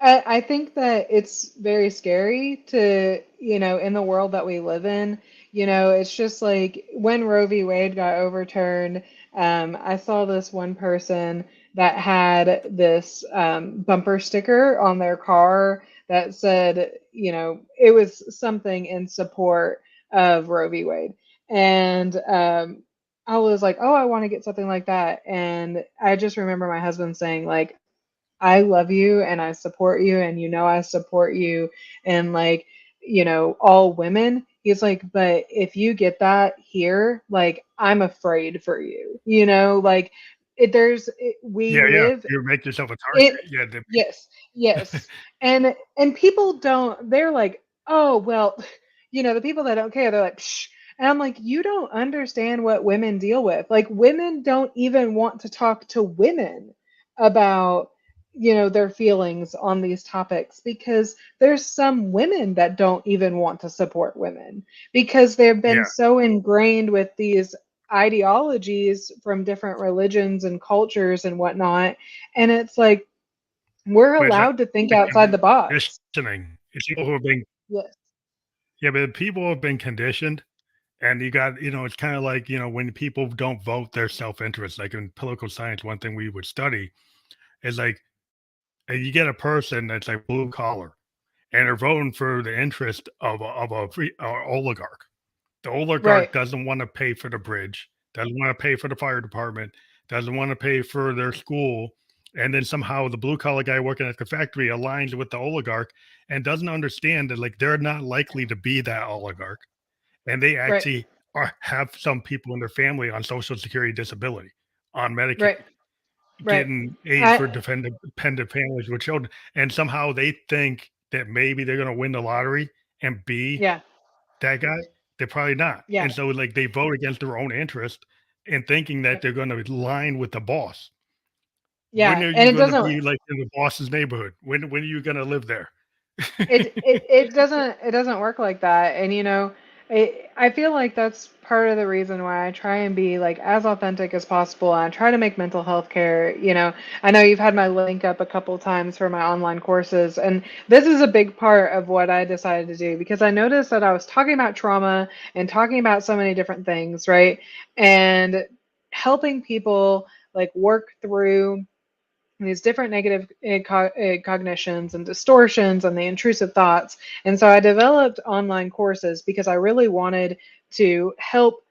I think that it's very scary to, in the world that we live in, it's just like when Roe v. Wade got overturned, I saw this one person that had this bumper sticker on their car that said, it was something in support of Roe v. Wade. And I was like, oh, I want to get something like that. And I just remember my husband saying, like, I love you and I support you and I support you and like all women. He's like, but if you get that here, like I'm afraid for you. Like we Yeah, yeah. live You make yourself a target. it. Yeah, Yes, yes. And people don't, they're like, oh well, the people that don't care, they're like, Psh. And I'm like, you don't understand what women deal with. Like women don't even want to talk to women about their feelings on these topics because there's some women that don't even want to support women because they've been yeah. so ingrained with these ideologies from different religions and cultures and whatnot, and it's like we're But it's not allowed to think the outside the box. conditioning. It's people who have been Yes. yeah, but people have been conditioned and you got, it's kind of like, when people don't vote their self-interest, like in political science, one thing we would study is like you get a person that's like blue collar and they're voting for the interest of a free oligarch. The Right. oligarch doesn't want to pay for the bridge, doesn't want to pay for the fire department, doesn't want to pay for their school. And then somehow the blue collar guy working at the factory aligns with the oligarch and doesn't understand that like they're not likely to be that oligarch. And they Right. actually have some people in their family on social security disability, on Medicaid, Right. Right. getting aid for I dependent families with children. And somehow they think that maybe they're going to win the lottery and be Yeah. that guy? They're probably not. Yeah. And so, like, they vote against their own interest and thinking that Yep. they're going to line with the boss. When Yeah. are And you it going to doesn't be like in the boss's neighborhood? When are you going to live there? it doesn't work like that. And I feel like that's part of the reason why I try and be like as authentic as possible, and I try to make mental health care, I know you've had my link up a couple times for my online courses, and this is a big part of what I decided to do because I noticed that I was talking about trauma and talking about so many different things, right? And helping people like work through these different negative cognitions and distortions and the intrusive thoughts. And so I developed online courses because I really wanted to help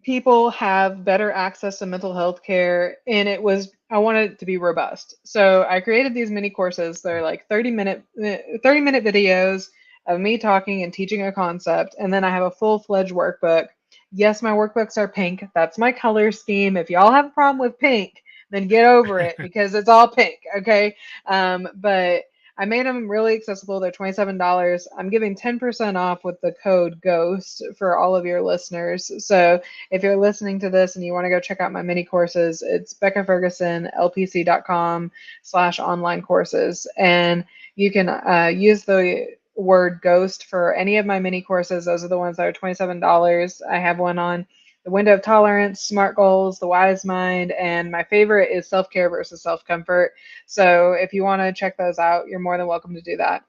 people have better access to mental health care, and I wanted it to be robust. So I created these mini courses. They're like 30-minute videos of me talking and teaching a concept, and then I have a full-fledged workbook. Yes, my workbooks are pink. That's my color scheme. If y'all have a problem with pink, then get over it because it's all pink, okay? But I made them really accessible. They're $27. I'm giving 10% off with the code GHOST for all of your listeners. So if you're listening to this and you want to go check out my mini courses, it's beccafergusonlpc.com/online courses. And you can use the word ghost for any of my mini courses. Those are the ones that are $27. I have one on the window of tolerance, SMART goals, the wise mind, and my favorite is self-care versus self-comfort. So if you want to check those out, you're more than welcome to do that.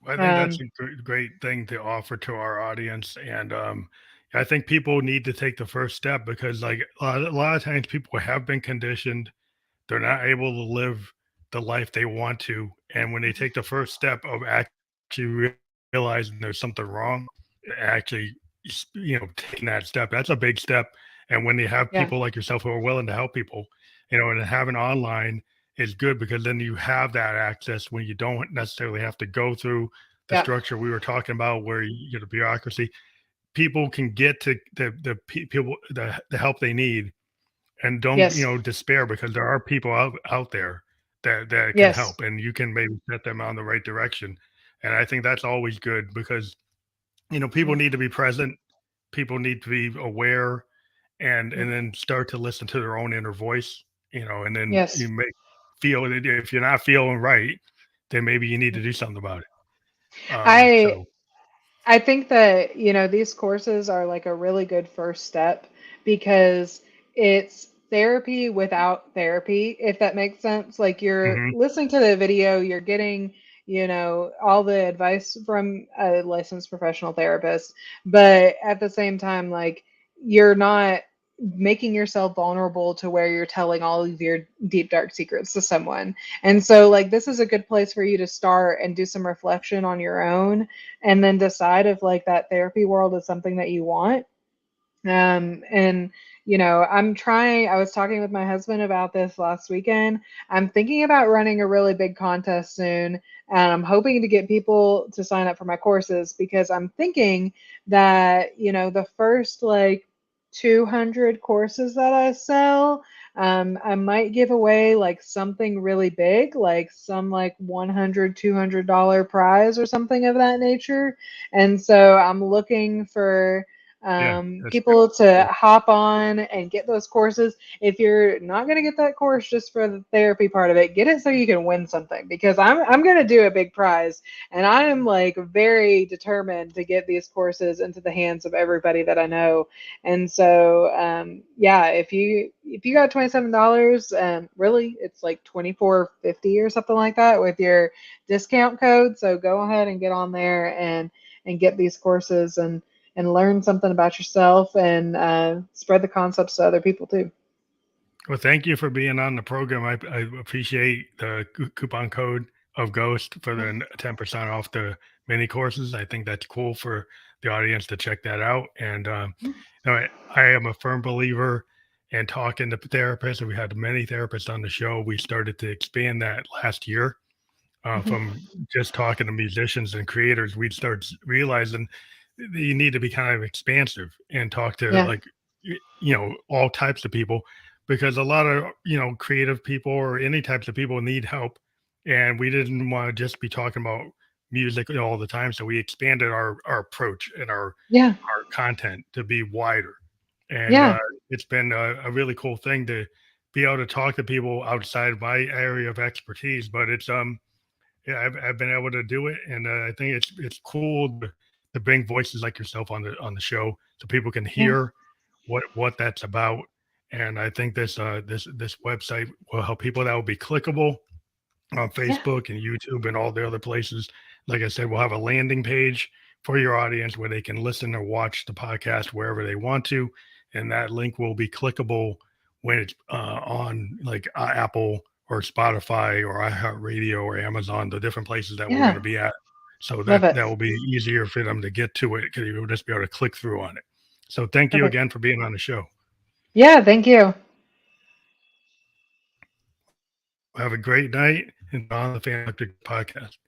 I think that's Um, a great thing to offer to our audience. And I think people need to take the first step because, like, a lot of times people have been conditioned, they're not able to live the life they want to. And when they take the first step of actually realizing there's something wrong, actually, taking that step, that's a big step. And when you have yeah. people like yourself who are willing to help people, and having online is good because then you have that access when you don't necessarily have to go through the Yeah. structure we were talking about where the bureaucracy. People can get to people the help they need and don't Yes. despair because there are people out there that can Yes. help and you can maybe set them on the right direction. And I think that's always good because people Mm, need to be present, people need to be aware, mm. and then start to listen to their own inner voice, and then you Yes. make feel that if you're not feeling right, then maybe you need Mm. to do something about it. I So I think that, these courses are like a really good first step because it's therapy without therapy, if that makes sense. Like you're mhm, listening to the video, you're getting, all the advice from a licensed professional therapist, but at the same time, like you're not making yourself vulnerable to where you're telling all of your deep dark secrets to someone. And so like this is a good place for you to start and do some reflection on your own and then decide if like that therapy world is something that you want. And I was talking with my husband about this last weekend. I'm thinking about running a really big contest soon, and I'm hoping to get people to sign up for my courses because I'm thinking that, the first like 200 courses that I sell, I might give away like something really big, like some like $100, $200 prize or something of that nature. And so I'm looking for yeah, that's people to cool. hop on and get those courses. If you're not going to get that course just for the therapy part of it, get it so you can win something because I'm going to do a big prize, and I am like very determined to get these courses into the hands of everybody that I know. And so yeah, if you got $27, really it's like 24.50 or something like that with your discount code. So go ahead and get on there and get these courses and learn something about yourself and spread the concepts to other people too. Well, thank you for being on the program. I appreciate the coupon code of Ghost for the 10% off the mini courses. I think that's cool for the audience to check that out. And Yeah. you know, I am a firm believer in talking to therapists, and we had many therapists on the show. We started to expand that last year Mhm. from just talking to musicians and creators. We'd start realizing that you need to be kind of expansive and talk to Yeah. like all types of people, because a lot of creative people or any types of people need help, and we didn't want to just be talking about music all the time, so we expanded our approach and Yeah. our content to be wider. And Yeah. it's been a really cool thing to be able to talk to people outside my area of expertise. But it's yeah, I've been able to do it, and I think it's cool to bring voices like yourself on the show so people can Yeah. hear what that's about. And I think this website will help people. That will be clickable on Yeah. Facebook and YouTube and all the other places. Like I said, we'll have a landing page for your audience where they can listen or watch the podcast wherever they want to, and that link will be clickable when it's on like Apple or Spotify or iHeartRadio or Amazon, the different places that we're going Yeah. to be at. So Love that it. will be easier for them to get to it because you'll just be able to click through on it. So thank you Perfect. again for being on the show. Yeah. Thank you. Have a great night and on the Fan Electric podcast.